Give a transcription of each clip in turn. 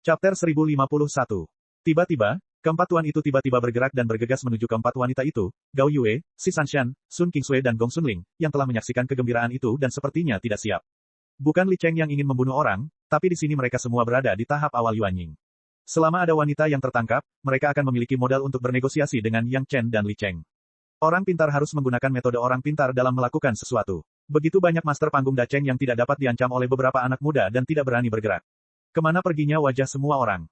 Chapter 1051. Tiba-tiba, keempat tuan itu tiba-tiba bergerak dan bergegas menuju keempat wanita itu, Gao Yue, Si Sanshan, Sun Qingsui dan Gong Sunling, yang telah menyaksikan kegembiraan itu dan sepertinya tidak siap. Bukan Li Cheng yang ingin membunuh orang, tapi di sini mereka semua berada di tahap awal Yuan Ying. Selama ada wanita yang tertangkap, mereka akan memiliki modal untuk bernegosiasi dengan Yang Chen dan Li Cheng. Orang pintar harus menggunakan metode orang pintar dalam melakukan sesuatu. Begitu banyak master panggung Dacheng yang tidak dapat diancam oleh beberapa anak muda dan tidak berani bergerak. Kemana perginya wajah semua orang?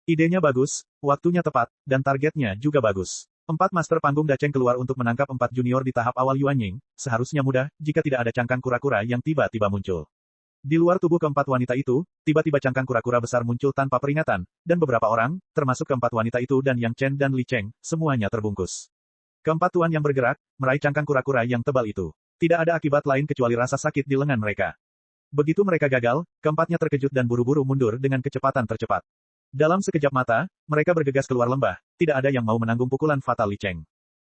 Idenya bagus, waktunya tepat, dan targetnya juga bagus. 4 master panggung Dacheng keluar untuk menangkap 4 junior di tahap awal Yuan Ying, seharusnya mudah, jika tidak ada cangkang kura-kura yang tiba-tiba muncul. Di luar tubuh keempat wanita itu, tiba-tiba cangkang kura-kura besar muncul tanpa peringatan, dan beberapa orang, termasuk keempat wanita itu dan Yang Chen dan Li Cheng, semuanya terbungkus. Keempat tuan yang bergerak, meraih cangkang kura-kura yang tebal itu. Tidak ada akibat lain kecuali rasa sakit di lengan mereka. Begitu mereka gagal, keempatnya terkejut dan buru-buru mundur dengan kecepatan tercepat. Dalam sekejap mata, mereka bergegas keluar lembah, tidak ada yang mau menanggung pukulan fatal Li Cheng.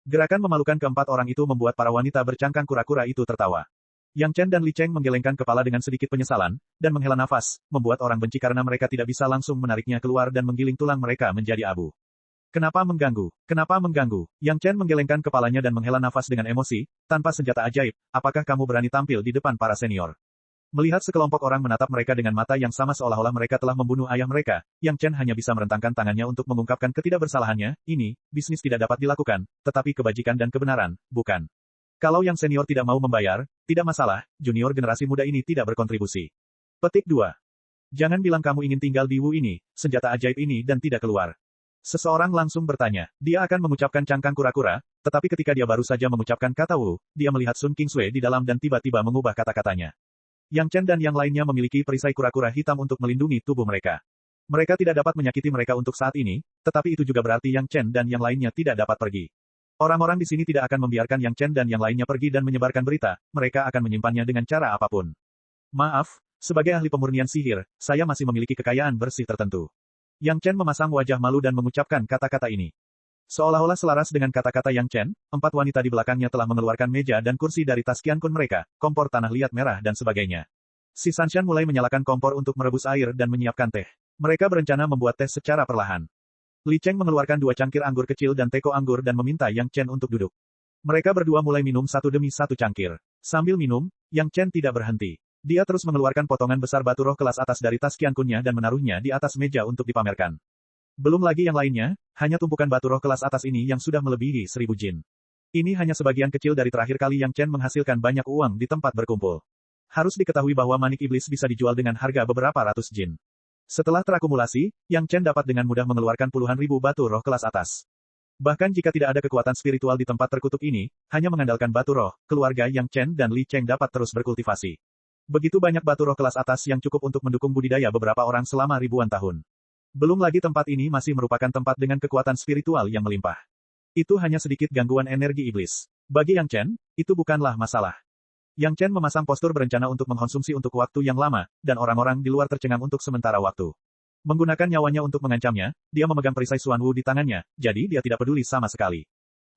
Gerakan memalukan keempat orang itu membuat para wanita bercangkang kura-kura itu tertawa. Yang Chen dan Li Cheng menggelengkan kepala dengan sedikit penyesalan, dan menghela nafas, membuat orang benci karena mereka tidak bisa langsung menariknya keluar dan menggiling tulang mereka menjadi abu. Kenapa mengganggu? Kenapa mengganggu? Yang Chen menggelengkan kepalanya dan menghela nafas dengan emosi, tanpa senjata ajaib, apakah kamu berani tampil di depan para senior? Melihat sekelompok orang menatap mereka dengan mata yang sama seolah-olah mereka telah membunuh ayah mereka, Yang Chen hanya bisa merentangkan tangannya untuk mengungkapkan ketidakbersalahannya, ini, bisnis tidak dapat dilakukan, tetapi kebajikan dan kebenaran, bukan. Kalau yang senior tidak mau membayar, tidak masalah, junior generasi muda ini tidak berkontribusi. Petik 2. Jangan bilang kamu ingin tinggal di Wu ini, senjata ajaib ini dan tidak keluar. Seseorang langsung bertanya. Dia akan mengucapkan cangkang kura-kura, tetapi ketika dia baru saja mengucapkan kata Wu, dia melihat Sun Qingsui di dalam dan tiba-tiba mengubah kata-katanya. Yang Chen dan yang lainnya memiliki perisai kura-kura hitam untuk melindungi tubuh mereka. Mereka tidak dapat menyakiti mereka untuk saat ini, tetapi itu juga berarti Yang Chen dan yang lainnya tidak dapat pergi. Orang-orang di sini tidak akan membiarkan Yang Chen dan yang lainnya pergi dan menyebarkan berita, mereka akan menyimpannya dengan cara apapun. Maaf, sebagai ahli pemurnian sihir, saya masih memiliki kekayaan bersih tertentu. Yang Chen memasang wajah malu dan mengucapkan kata-kata ini. Seolah-olah selaras dengan kata-kata Yang Chen, 4 wanita di belakangnya telah mengeluarkan meja dan kursi dari tas Qiankun mereka, kompor tanah liat merah dan sebagainya. Si Sanshan mulai menyalakan kompor untuk merebus air dan menyiapkan teh. Mereka berencana membuat teh secara perlahan. Li Cheng mengeluarkan 2 cangkir anggur kecil dan teko anggur dan meminta Yang Chen untuk duduk. Mereka berdua mulai minum satu demi satu cangkir. Sambil minum, Yang Chen tidak berhenti. Dia terus mengeluarkan potongan besar batu roh kelas atas dari tas Qiankunnya dan menaruhnya di atas meja untuk dipamerkan. Belum lagi yang lainnya, hanya tumpukan batu roh kelas atas ini yang sudah melebihi 1000 jin. Ini hanya sebagian kecil dari terakhir kali Yang Chen menghasilkan banyak uang di tempat berkumpul. Harus diketahui bahwa manik iblis bisa dijual dengan harga beberapa ratus jin. Setelah terakumulasi, Yang Chen dapat dengan mudah mengeluarkan puluhan ribu batu roh kelas atas. Bahkan jika tidak ada kekuatan spiritual di tempat terkutuk ini, hanya mengandalkan batu roh, keluarga Yang Chen dan Li Cheng dapat terus berkultivasi. Begitu banyak batu roh kelas atas yang cukup untuk mendukung budidaya beberapa orang selama ribuan tahun. Belum lagi tempat ini masih merupakan tempat dengan kekuatan spiritual yang melimpah. Itu hanya sedikit gangguan energi iblis. Bagi Yang Chen, itu bukanlah masalah. Yang Chen memasang postur berencana untuk mengkonsumsi untuk waktu yang lama, dan orang-orang di luar tercengang untuk sementara waktu. Menggunakan nyawanya untuk mengancamnya, dia memegang perisai Xuan Wu di tangannya, jadi dia tidak peduli sama sekali.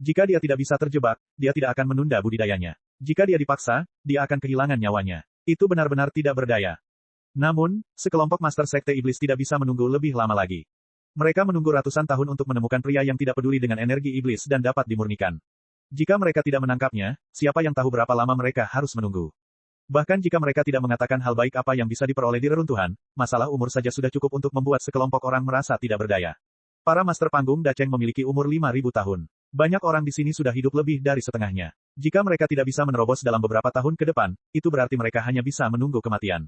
Jika dia tidak bisa terjebak, dia tidak akan menunda budidayanya. Jika dia dipaksa, dia akan kehilangan nyawanya. Itu benar-benar tidak berdaya. Namun, sekelompok master sekte iblis tidak bisa menunggu lebih lama lagi. Mereka menunggu ratusan tahun untuk menemukan pria yang tidak peduli dengan energi iblis dan dapat dimurnikan. Jika mereka tidak menangkapnya, siapa yang tahu berapa lama mereka harus menunggu. Bahkan jika mereka tidak mengatakan hal baik apa yang bisa diperoleh di reruntuhan, masalah umur saja sudah cukup untuk membuat sekelompok orang merasa tidak berdaya. Para master panggung Dacheng memiliki umur 5000 tahun. Banyak orang di sini sudah hidup lebih dari setengahnya. Jika mereka tidak bisa menerobos dalam beberapa tahun ke depan, itu berarti mereka hanya bisa menunggu kematian.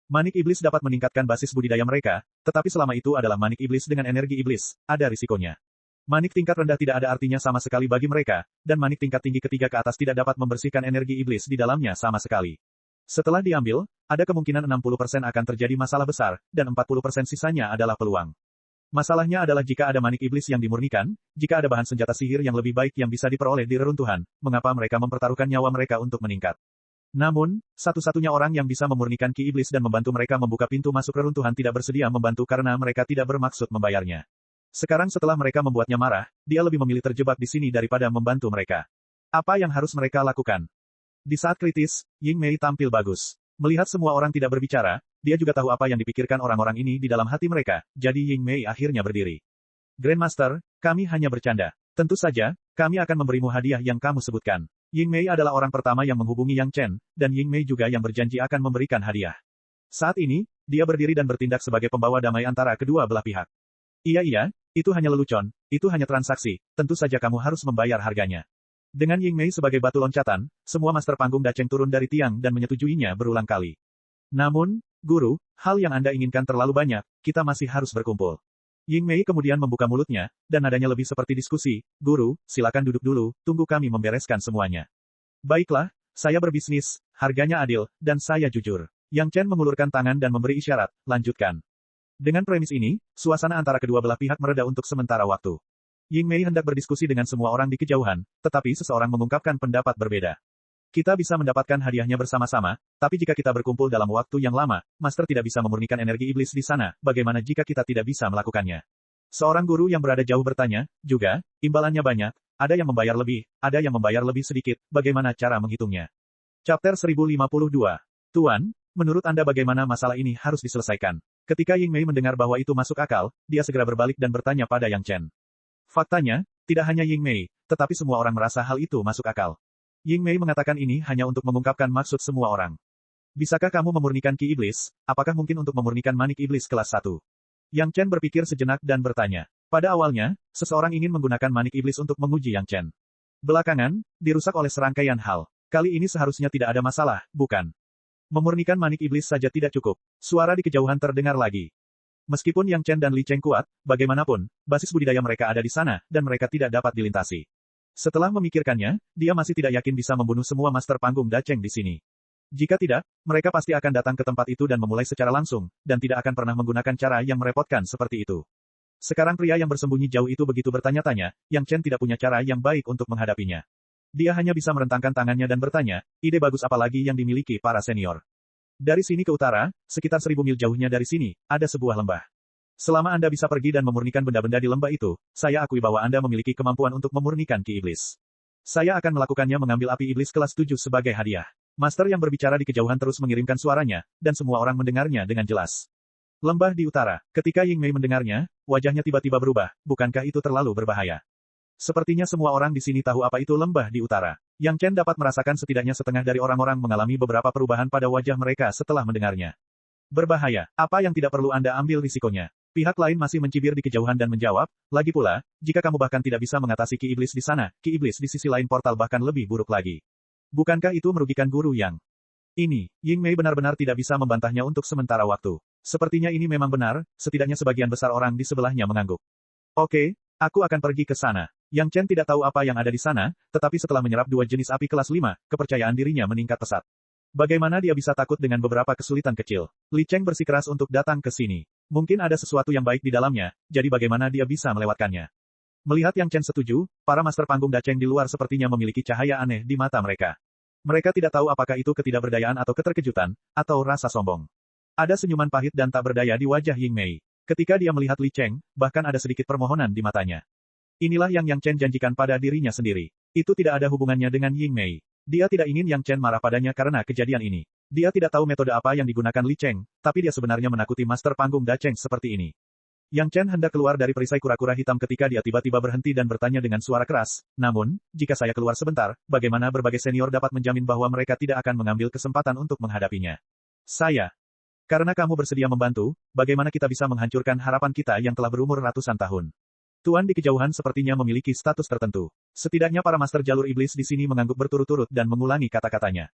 Manik iblis dapat meningkatkan basis budidaya mereka, tetapi selama itu adalah manik iblis dengan energi iblis, ada risikonya. Manik tingkat rendah tidak ada artinya sama sekali bagi mereka, dan manik tingkat tinggi ketiga ke atas tidak dapat membersihkan energi iblis di dalamnya sama sekali. Setelah diambil, ada kemungkinan 60% akan terjadi masalah besar, dan 40% sisanya adalah peluang. Masalahnya adalah jika ada manik iblis yang dimurnikan, jika ada bahan senjata sihir yang lebih baik yang bisa diperoleh di reruntuhan, mengapa mereka mempertaruhkan nyawa mereka untuk meningkat? Namun, satu-satunya orang yang bisa memurnikan ki iblis dan membantu mereka membuka pintu masuk reruntuhan tidak bersedia membantu karena mereka tidak bermaksud membayarnya. Sekarang setelah mereka membuatnya marah, dia lebih memilih terjebak di sini daripada membantu mereka. Apa yang harus mereka lakukan? Di saat kritis, Ying Mei tampil bagus. Melihat semua orang tidak berbicara, dia juga tahu apa yang dipikirkan orang-orang ini di dalam hati mereka, jadi Ying Mei akhirnya berdiri. Grandmaster, kami hanya bercanda. Tentu saja, kami akan memberimu hadiah yang kamu sebutkan. Ying Mei adalah orang pertama yang menghubungi Yang Chen, dan Ying Mei juga yang berjanji akan memberikan hadiah. Saat ini, dia berdiri dan bertindak sebagai pembawa damai antara kedua belah pihak. Iya, itu hanya lelucon, itu hanya transaksi, tentu saja kamu harus membayar harganya. Dengan Ying Mei sebagai batu loncatan, semua master panggung Dacheng turun dari tiang dan menyetujuinya berulang kali. Namun, Guru, hal yang Anda inginkan terlalu banyak, kita masih harus berkumpul. Ying Mei kemudian membuka mulutnya, dan nadanya lebih seperti diskusi, Guru, silakan duduk dulu, tunggu kami membereskan semuanya. Baiklah, saya berbisnis, harganya adil, dan saya jujur. Yang Chen mengulurkan tangan dan memberi isyarat, lanjutkan. Dengan premis ini, suasana antara kedua belah pihak mereda untuk sementara waktu. Ying Mei hendak berdiskusi dengan semua orang di kejauhan, tetapi seseorang mengungkapkan pendapat berbeda. Kita bisa mendapatkan hadiahnya bersama-sama, tapi jika kita berkumpul dalam waktu yang lama, Master tidak bisa memurnikan energi iblis di sana, bagaimana jika kita tidak bisa melakukannya? Seorang guru yang berada jauh bertanya, juga, imbalannya banyak, ada yang membayar lebih, ada yang membayar lebih sedikit, bagaimana cara menghitungnya? Chapter 1052. Tuan, menurut Anda bagaimana masalah ini harus diselesaikan? Ketika Ying Mei mendengar bahwa itu masuk akal, dia segera berbalik dan bertanya pada Yang Chen. Faktanya, tidak hanya Ying Mei, tetapi semua orang merasa hal itu masuk akal. Ying Mei mengatakan ini hanya untuk mengungkapkan maksud semua orang. Bisakah kamu memurnikan ki iblis? Apakah mungkin untuk memurnikan manik iblis kelas 1? Yang Chen berpikir sejenak dan bertanya. Pada awalnya, seseorang ingin menggunakan manik iblis untuk menguji Yang Chen. Belakangan, dirusak oleh serangkaian hal. Kali ini seharusnya tidak ada masalah, bukan? Memurnikan manik iblis saja tidak cukup. Suara di kejauhan terdengar lagi. Meskipun Yang Chen dan Li Cheng kuat, bagaimanapun, basis budidaya mereka ada di sana, dan mereka tidak dapat dilintasi. Setelah memikirkannya, dia masih tidak yakin bisa membunuh semua master panggung Dacheng di sini. Jika tidak, mereka pasti akan datang ke tempat itu dan memulai secara langsung, dan tidak akan pernah menggunakan cara yang merepotkan seperti itu. Sekarang pria yang bersembunyi jauh itu begitu bertanya-tanya, Yang Chen tidak punya cara yang baik untuk menghadapinya. Dia hanya bisa merentangkan tangannya dan bertanya, ide bagus apa lagi yang dimiliki para senior. Dari sini ke utara, sekitar 1000 mil jauhnya dari sini, ada sebuah lembah. Selama Anda bisa pergi dan memurnikan benda-benda di lembah itu, saya akui bahwa Anda memiliki kemampuan untuk memurnikan ki iblis. Saya akan melakukannya mengambil api iblis kelas 7 sebagai hadiah. Master yang berbicara di kejauhan terus mengirimkan suaranya, dan semua orang mendengarnya dengan jelas. Lembah di utara. Ketika Ying Mei mendengarnya, wajahnya tiba-tiba berubah, bukankah itu terlalu berbahaya? Sepertinya semua orang di sini tahu apa itu lembah di utara. Yang Chen dapat merasakan setidaknya setengah dari orang-orang mengalami beberapa perubahan pada wajah mereka setelah mendengarnya. Berbahaya, apa yang tidak perlu Anda ambil risikonya? Pihak lain masih mencibir di kejauhan dan menjawab, lagi pula, jika kamu bahkan tidak bisa mengatasi ki iblis di sana, ki iblis di sisi lain portal bahkan lebih buruk lagi. Bukankah itu merugikan guru yang ini? Ying Mei benar-benar tidak bisa membantahnya untuk sementara waktu. Sepertinya ini memang benar, setidaknya sebagian besar orang di sebelahnya mengangguk. Oke, aku akan pergi ke sana. Yang Chen tidak tahu apa yang ada di sana, tetapi setelah menyerap 2 jenis api kelas 5, kepercayaan dirinya meningkat pesat. Bagaimana dia bisa takut dengan beberapa kesulitan kecil? Li Cheng bersikeras untuk datang ke sini. Mungkin ada sesuatu yang baik di dalamnya, jadi bagaimana dia bisa melewatkannya? Melihat Yang Chen setuju, para master panggung Dacheng di luar sepertinya memiliki cahaya aneh di mata mereka. Mereka tidak tahu apakah itu ketidakberdayaan atau keterkejutan, atau rasa sombong. Ada senyuman pahit dan tak berdaya di wajah Ying Mei. Ketika dia melihat Li Cheng, bahkan ada sedikit permohonan di matanya. Inilah yang Yang Chen janjikan pada dirinya sendiri. Itu tidak ada hubungannya dengan Ying Mei. Dia tidak ingin Yang Chen marah padanya karena kejadian ini. Dia tidak tahu metode apa yang digunakan Li Cheng, tapi dia sebenarnya menakuti master panggung Dacheng seperti ini. Yang Chen hendak keluar dari perisai kura-kura hitam ketika dia tiba-tiba berhenti dan bertanya dengan suara keras, namun, jika saya keluar sebentar, bagaimana berbagai senior dapat menjamin bahwa mereka tidak akan mengambil kesempatan untuk menghadapinya? Saya. Karena kamu bersedia membantu, bagaimana kita bisa menghancurkan harapan kita yang telah berumur ratusan tahun? Tuan di kejauhan sepertinya memiliki status tertentu. Setidaknya para master jalur iblis di sini mengangguk berturut-turut dan mengulangi kata-katanya.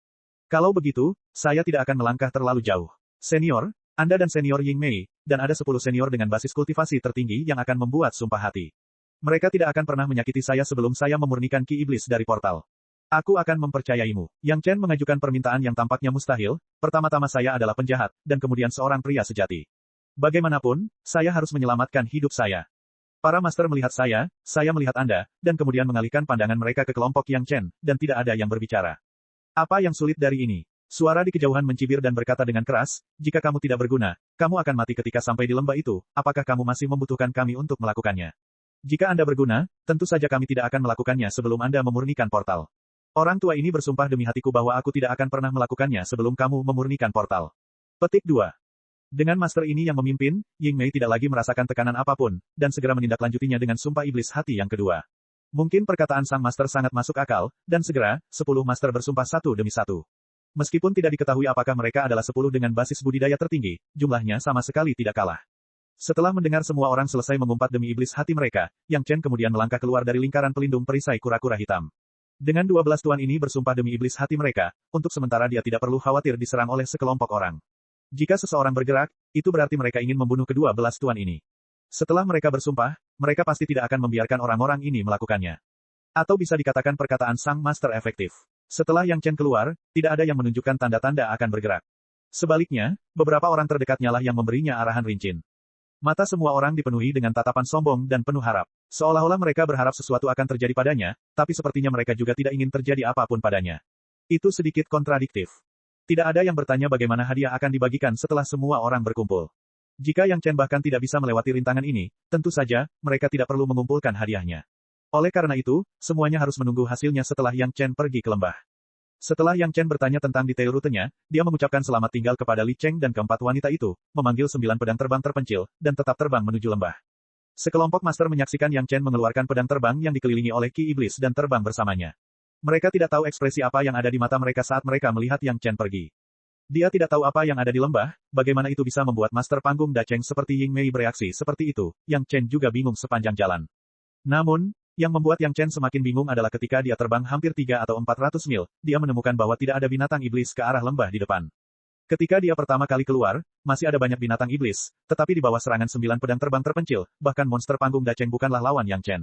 Kalau begitu, saya tidak akan melangkah terlalu jauh. Senior, Anda dan senior Ying Mei, dan ada 10 senior dengan basis kultivasi tertinggi yang akan membuat sumpah hati. Mereka tidak akan pernah menyakiti saya sebelum saya memurnikan ki iblis dari portal. Aku akan mempercayaimu. Yang Chen mengajukan permintaan yang tampaknya mustahil, pertama-tama saya adalah penjahat, dan kemudian seorang pria sejati. Bagaimanapun, saya harus menyelamatkan hidup saya. Para master melihat saya melihat Anda, dan kemudian mengalihkan pandangan mereka ke kelompok Yang Chen, dan tidak ada yang berbicara. Apa yang sulit dari ini? Suara di kejauhan mencibir dan berkata dengan keras, jika kamu tidak berguna, kamu akan mati ketika sampai di lembah itu, apakah kamu masih membutuhkan kami untuk melakukannya? Jika Anda berguna, tentu saja kami tidak akan melakukannya sebelum Anda memurnikan portal. Orang tua ini bersumpah demi hatiku bahwa aku tidak akan pernah melakukannya sebelum kamu memurnikan portal. Petik 2. Dengan master ini yang memimpin, Ying Mei tidak lagi merasakan tekanan apapun, dan segera menindaklanjutinya dengan sumpah iblis hati yang kedua. Mungkin perkataan sang master sangat masuk akal, dan segera, 10 master bersumpah satu demi satu. Meskipun tidak diketahui apakah mereka adalah 10 dengan basis budidaya tertinggi, jumlahnya sama sekali tidak kalah. Setelah mendengar semua orang selesai mengumpat demi iblis hati mereka, Yang Chen kemudian melangkah keluar dari lingkaran pelindung perisai kura-kura hitam. Dengan 12 tuan ini bersumpah demi iblis hati mereka, untuk sementara dia tidak perlu khawatir diserang oleh sekelompok orang. Jika seseorang bergerak, itu berarti mereka ingin membunuh ke-12 tuan ini. Setelah mereka bersumpah, mereka pasti tidak akan membiarkan orang-orang ini melakukannya. Atau bisa dikatakan perkataan sang master efektif. Setelah Yang Chen keluar, tidak ada yang menunjukkan tanda-tanda akan bergerak. Sebaliknya, beberapa orang terdekatnya lah yang memberinya arahan rincin. Mata semua orang dipenuhi dengan tatapan sombong dan penuh harap. Seolah-olah mereka berharap sesuatu akan terjadi padanya, tapi sepertinya mereka juga tidak ingin terjadi apapun padanya. Itu sedikit kontradiktif. Tidak ada yang bertanya bagaimana hadiah akan dibagikan setelah semua orang berkumpul. Jika Yang Chen bahkan tidak bisa melewati rintangan ini, tentu saja, mereka tidak perlu mengumpulkan hadiahnya. Oleh karena itu, semuanya harus menunggu hasilnya setelah Yang Chen pergi ke lembah. Setelah Yang Chen bertanya tentang detail rutenya, dia mengucapkan selamat tinggal kepada Li Cheng dan keempat wanita itu, memanggil 9 pedang terbang terpencil, dan tetap terbang menuju lembah. Sekelompok master menyaksikan Yang Chen mengeluarkan pedang terbang yang dikelilingi oleh Ki Iblis dan terbang bersamanya. Mereka tidak tahu ekspresi apa yang ada di mata mereka saat mereka melihat Yang Chen pergi. Dia tidak tahu apa yang ada di lembah, bagaimana itu bisa membuat master panggung Da Cheng seperti Ying Mei bereaksi seperti itu, Yang Chen juga bingung sepanjang jalan. Namun, yang membuat Yang Chen semakin bingung adalah ketika dia terbang hampir 3 atau 400 mil, dia menemukan bahwa tidak ada binatang iblis ke arah lembah di depan. Ketika dia pertama kali keluar, masih ada banyak binatang iblis, tetapi di bawah serangan 9 pedang terbang terpencil, bahkan monster panggung Da Cheng bukanlah lawan Yang Chen.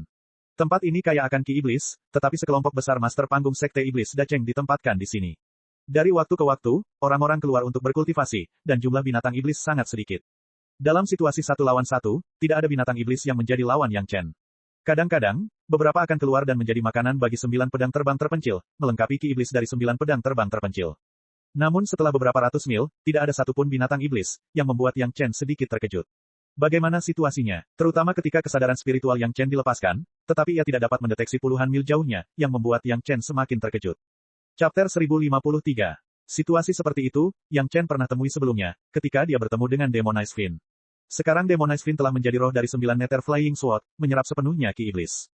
Tempat ini kaya akan ki iblis, tetapi sekelompok besar master panggung sekte iblis Da Cheng ditempatkan di sini. Dari waktu ke waktu, orang-orang keluar untuk berkultivasi, dan jumlah binatang iblis sangat sedikit. Dalam situasi 1 lawan 1, tidak ada binatang iblis yang menjadi lawan Yang Chen. Kadang-kadang, beberapa akan keluar dan menjadi makanan bagi 9 pedang terbang terpencil, melengkapi ki iblis dari 9 pedang terbang terpencil. Namun setelah beberapa ratus mil, tidak ada satupun binatang iblis, yang membuat Yang Chen sedikit terkejut. Bagaimana situasinya, terutama ketika kesadaran spiritual Yang Chen dilepaskan, tetapi ia tidak dapat mendeteksi puluhan mil jauhnya, yang membuat Yang Chen semakin terkejut. Chapter 1053. Situasi seperti itu, Yang Chen pernah temui sebelumnya, ketika dia bertemu dengan Demonize Fin. Sekarang Demonize Fin telah menjadi roh dari 9 neter Flying Sword, menyerap sepenuhnya ki iblis.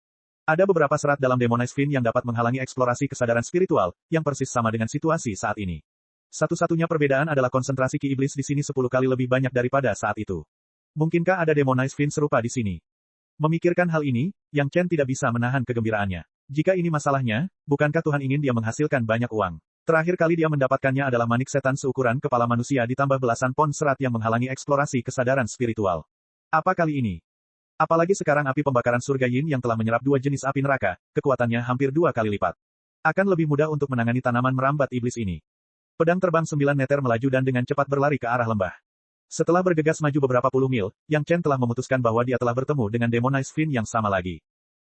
Ada beberapa serat dalam Demonize Fin yang dapat menghalangi eksplorasi kesadaran spiritual, yang persis sama dengan situasi saat ini. Satu-satunya perbedaan adalah konsentrasi ki iblis di sini 10 kali lebih banyak daripada saat itu. Mungkinkah ada Demonize Fin serupa di sini? Memikirkan hal ini, Yang Chen tidak bisa menahan kegembiraannya. Jika ini masalahnya, bukankah Tuhan ingin dia menghasilkan banyak uang? Terakhir kali dia mendapatkannya adalah manik setan seukuran kepala manusia ditambah belasan pon serat yang menghalangi eksplorasi kesadaran spiritual. Apa kali ini? Apalagi sekarang api pembakaran surga Yin yang telah menyerap 2 jenis api neraka, kekuatannya hampir 2 kali lipat. Akan lebih mudah untuk menangani tanaman merambat iblis ini. Pedang terbang 9 neter melaju dan dengan cepat berlari ke arah lembah. Setelah bergegas maju beberapa puluh mil, Yang Chen telah memutuskan bahwa dia telah bertemu dengan Demonize Fin yang sama lagi.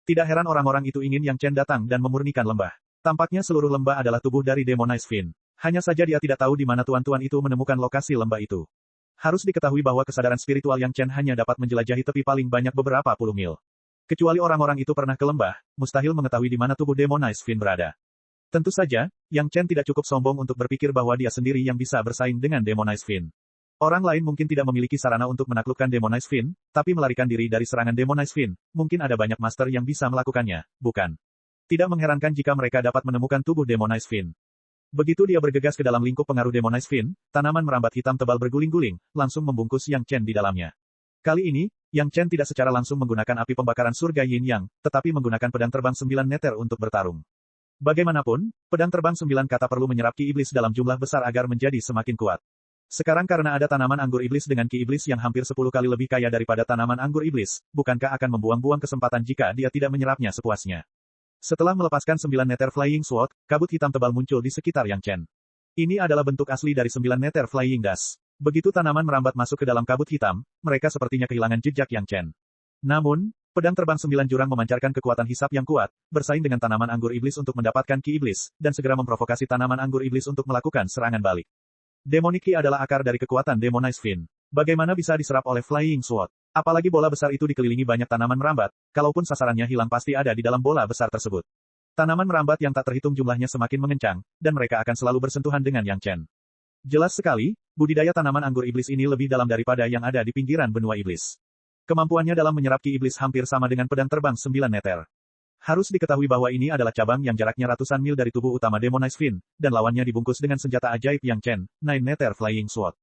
Tidak heran orang-orang itu ingin Yang Chen datang dan memurnikan lembah. Tampaknya seluruh lembah adalah tubuh dari Demonize Fin. Hanya saja dia tidak tahu di mana tuan-tuan itu menemukan lokasi lembah itu. Harus diketahui bahwa kesadaran spiritual Yang Chen hanya dapat menjelajahi tepi paling banyak beberapa puluh mil. Kecuali orang-orang itu pernah ke lembah, mustahil mengetahui di mana tubuh Demonize Fin berada. Tentu saja, Yang Chen tidak cukup sombong untuk berpikir bahwa dia sendiri yang bisa bersaing dengan Demonize Fin. Orang lain mungkin tidak memiliki sarana untuk menaklukkan Demonize Fin, tapi melarikan diri dari serangan Demonize Fin, mungkin ada banyak master yang bisa melakukannya, bukan? Tidak mengherankan jika mereka dapat menemukan tubuh Demonize Fin. Begitu dia bergegas ke dalam lingkup pengaruh Demonize Fin, tanaman merambat hitam tebal berguling-guling, langsung membungkus Yang Chen di dalamnya. Kali ini, Yang Chen tidak secara langsung menggunakan api pembakaran surga Yin Yang, tetapi menggunakan pedang terbang 9 neter untuk bertarung. Bagaimanapun, pedang terbang 9 kata perlu menyerap ki iblis dalam jumlah besar agar menjadi semakin kuat. Sekarang karena ada tanaman anggur iblis dengan ki iblis yang hampir 10 kali lebih kaya daripada tanaman anggur iblis, bukankah akan membuang-buang kesempatan jika dia tidak menyerapnya sepuasnya? Setelah melepaskan 9 neter Flying Sword, kabut hitam tebal muncul di sekitar Yang Chen. Ini adalah bentuk asli dari 9 neter Flying Dust. Begitu tanaman merambat masuk ke dalam kabut hitam, mereka sepertinya kehilangan jejak Yang Chen. Namun, pedang terbang 9 jurang memancarkan kekuatan hisap yang kuat, bersaing dengan tanaman anggur iblis untuk mendapatkan ki iblis, dan segera memprovokasi tanaman anggur iblis untuk melakukan serangan balik. Demonic Ki adalah akar dari kekuatan Demonize Fin. Bagaimana bisa diserap oleh Flying Sword? Apalagi bola besar itu dikelilingi banyak tanaman merambat, kalaupun sasarannya hilang pasti ada di dalam bola besar tersebut. Tanaman merambat yang tak terhitung jumlahnya semakin mengencang, dan mereka akan selalu bersentuhan dengan Yang Chen. Jelas sekali, budidaya tanaman anggur iblis ini lebih dalam daripada yang ada di pinggiran benua iblis. Kemampuannya dalam menyerap ki iblis hampir sama dengan pedang terbang 9 meter. Harus diketahui bahwa ini adalah cabang yang jaraknya ratusan mil dari tubuh utama Demonize Fin, dan lawannya dibungkus dengan senjata ajaib Yang Chen, 9 meter Flying Sword.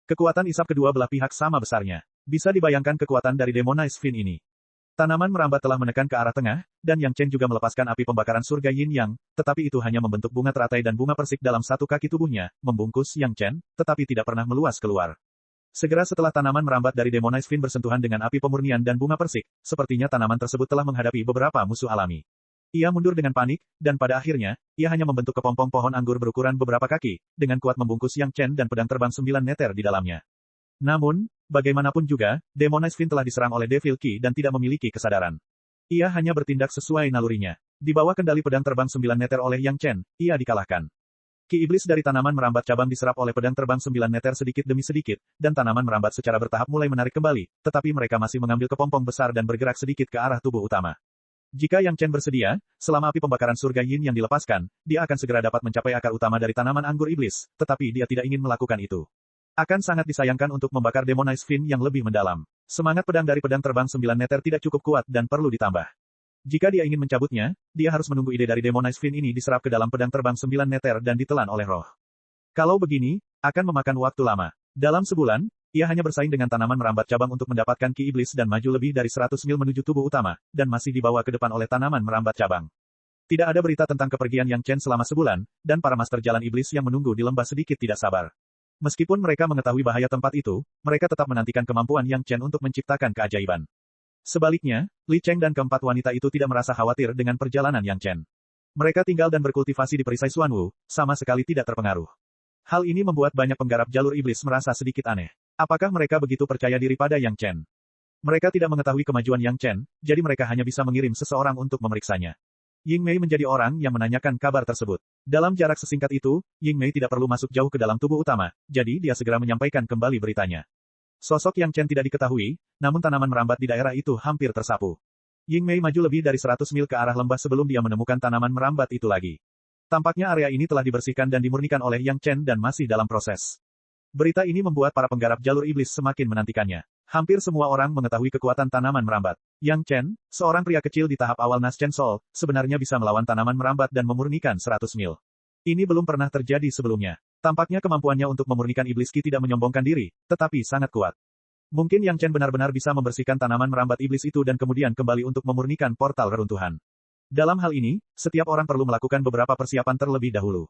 Kekuatan isap kedua belah pihak sama besarnya. Bisa dibayangkan kekuatan dari Demonize Fin ini. Tanaman merambat telah menekan ke arah tengah, dan Yang Chen juga melepaskan api pembakaran surga Yin Yang, tetapi itu hanya membentuk bunga teratai dan bunga persik dalam satu kaki tubuhnya, membungkus Yang Chen, tetapi tidak pernah meluas keluar. Segera setelah tanaman merambat dari Demonize Fin bersentuhan dengan api pemurnian dan bunga persik, sepertinya tanaman tersebut telah menghadapi beberapa musuh alami. Ia mundur dengan panik, dan pada akhirnya, ia hanya membentuk kepompong pohon anggur berukuran beberapa kaki, dengan kuat membungkus Yang Chen dan pedang terbang 9 meter di dalamnya. Namun, bagaimanapun juga, Demonize Fin telah diserang oleh Devil Key dan tidak memiliki kesadaran. Ia hanya bertindak sesuai nalurinya. Di bawah kendali pedang terbang 9 meter oleh Yang Chen, ia dikalahkan. Ki iblis dari tanaman merambat cabang diserap oleh pedang terbang 9 meter sedikit demi sedikit, dan tanaman merambat secara bertahap mulai menarik kembali, tetapi mereka masih mengambil kepompong besar dan bergerak sedikit ke arah tubuh utama. Jika Yang Chen bersedia, selama api pembakaran surga Yin yang dilepaskan, dia akan segera dapat mencapai akar utama dari tanaman anggur iblis, tetapi dia tidak ingin melakukan itu. Akan sangat disayangkan untuk membakar Demonize Fin yang lebih mendalam. Semangat pedang dari pedang terbang 9 meter tidak cukup kuat dan perlu ditambah. Jika dia ingin mencabutnya, dia harus menunggu ide dari Demonize Fin ini diserap ke dalam pedang terbang 9 meter dan ditelan oleh roh. Kalau begini, akan memakan waktu lama. Dalam sebulan, ia hanya bersaing dengan tanaman merambat cabang untuk mendapatkan ki iblis dan maju lebih dari 100 mil menuju tubuh utama, dan masih dibawa ke depan oleh tanaman merambat cabang. Tidak ada berita tentang kepergian Yang Chen selama sebulan, dan para master jalan iblis yang menunggu di lembah sedikit tidak sabar. Meskipun mereka mengetahui bahaya tempat itu, mereka tetap menantikan kemampuan Yang Chen untuk menciptakan keajaiban. Sebaliknya, Li Cheng dan keempat wanita itu tidak merasa khawatir dengan perjalanan Yang Chen. Mereka tinggal dan berkultivasi di perisai Xuanwu, sama sekali tidak terpengaruh. Hal ini membuat banyak penggarap jalur iblis merasa sedikit aneh. Apakah mereka begitu percaya diri pada Yang Chen? Mereka tidak mengetahui kemajuan Yang Chen, jadi mereka hanya bisa mengirim seseorang untuk memeriksanya. Ying Mei menjadi orang yang menanyakan kabar tersebut. Dalam jarak sesingkat itu, Ying Mei tidak perlu masuk jauh ke dalam tubuh utama, jadi dia segera menyampaikan kembali beritanya. Sosok Yang Chen tidak diketahui, namun tanaman merambat di daerah itu hampir tersapu. Ying Mei maju lebih dari 100 mil ke arah lembah sebelum dia menemukan tanaman merambat itu lagi. Tampaknya area ini telah dibersihkan dan dimurnikan oleh Yang Chen dan masih dalam proses. Berita ini membuat para penggarap jalur iblis semakin menantikannya. Hampir semua orang mengetahui kekuatan tanaman merambat. Yang Chen, seorang pria kecil di tahap awal Nas Chen Sol, sebenarnya bisa melawan tanaman merambat dan memurnikan 100 mil. Ini belum pernah terjadi sebelumnya. Tampaknya kemampuannya untuk memurnikan iblis Ki tidak menyombongkan diri, tetapi sangat kuat. Mungkin Yang Chen benar-benar bisa membersihkan tanaman merambat iblis itu dan kemudian kembali untuk memurnikan portal reruntuhan. Dalam hal ini, setiap orang perlu melakukan beberapa persiapan terlebih dahulu.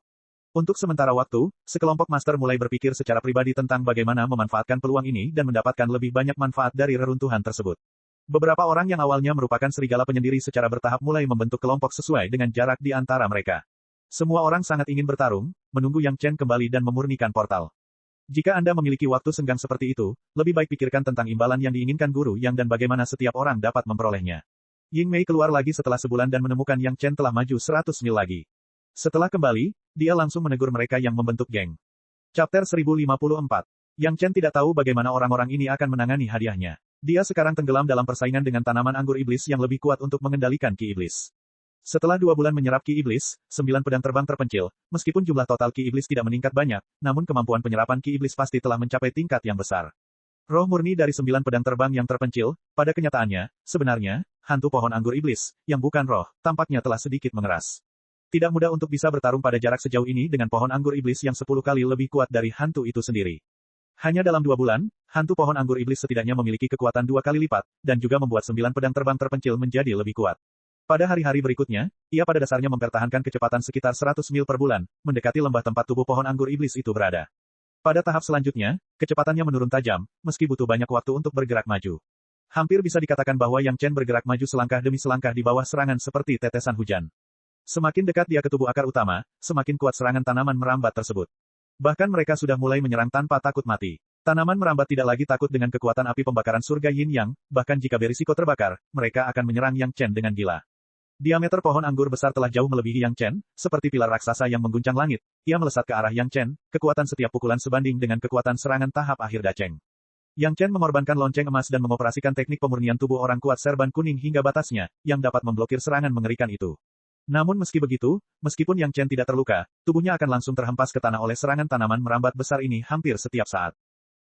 Untuk sementara waktu, sekelompok master mulai berpikir secara pribadi tentang bagaimana memanfaatkan peluang ini dan mendapatkan lebih banyak manfaat dari reruntuhan tersebut. Beberapa orang yang awalnya merupakan serigala penyendiri secara bertahap mulai membentuk kelompok sesuai dengan jarak di antara mereka. Semua orang sangat ingin bertarung, menunggu Yang Chen kembali dan memurnikan portal. Jika Anda memiliki waktu senggang seperti itu, lebih baik pikirkan tentang imbalan yang diinginkan Guru Yang dan bagaimana setiap orang dapat memperolehnya. Ying Mei keluar lagi setelah sebulan dan menemukan Yang Chen telah maju 100 mil lagi. Setelah kembali, dia langsung menegur mereka yang membentuk geng. Chapter 1054. Yang Chen tidak tahu bagaimana orang-orang ini akan menangani hadiahnya. Dia sekarang tenggelam dalam persaingan dengan tanaman anggur iblis yang lebih kuat untuk mengendalikan ki iblis. Setelah 2 bulan menyerap ki iblis, 9 pedang terbang terpencil, meskipun jumlah total ki iblis tidak meningkat banyak, namun kemampuan penyerapan ki iblis pasti telah mencapai tingkat yang besar. Roh murni dari 9 pedang terbang yang terpencil, pada kenyataannya, sebenarnya, hantu pohon anggur iblis, yang bukan roh, tampaknya telah sedikit mengeras. Tidak mudah untuk bisa bertarung pada jarak sejauh ini dengan pohon anggur iblis yang 10 kali lebih kuat dari hantu itu sendiri. Hanya dalam 2 bulan, hantu pohon anggur iblis setidaknya memiliki kekuatan 2 kali lipat, dan juga membuat 9 pedang terbang terpencil menjadi lebih kuat. Pada hari-hari berikutnya, ia pada dasarnya mempertahankan kecepatan sekitar 100 mil per bulan, mendekati lembah tempat tubuh pohon anggur iblis itu berada. Pada tahap selanjutnya, kecepatannya menurun tajam, meski butuh banyak waktu untuk bergerak maju. Hampir bisa dikatakan bahwa Yang Chen bergerak maju selangkah demi selangkah di bawah serangan seperti tetesan hujan. Semakin dekat dia ke tubuh akar utama, semakin kuat serangan tanaman merambat tersebut. Bahkan mereka sudah mulai menyerang tanpa takut mati. Tanaman merambat tidak lagi takut dengan kekuatan api pembakaran surga Yin Yang, bahkan jika berisiko terbakar, mereka akan menyerang Yang Chen dengan gila. Diameter pohon anggur besar telah jauh melebihi Yang Chen, seperti pilar raksasa yang mengguncang langit. Ia melesat ke arah Yang Chen, kekuatan setiap pukulan sebanding dengan kekuatan serangan tahap akhir Dacheng. Yang Chen mengorbankan lonceng emas dan mengoperasikan teknik pemurnian tubuh orang kuat serban kuning hingga batasnya, yang dapat memblokir serangan mengerikan itu. Namun meski begitu, meskipun Yang Chen tidak terluka, tubuhnya akan langsung terhempas ke tanah oleh serangan tanaman merambat besar ini hampir setiap saat.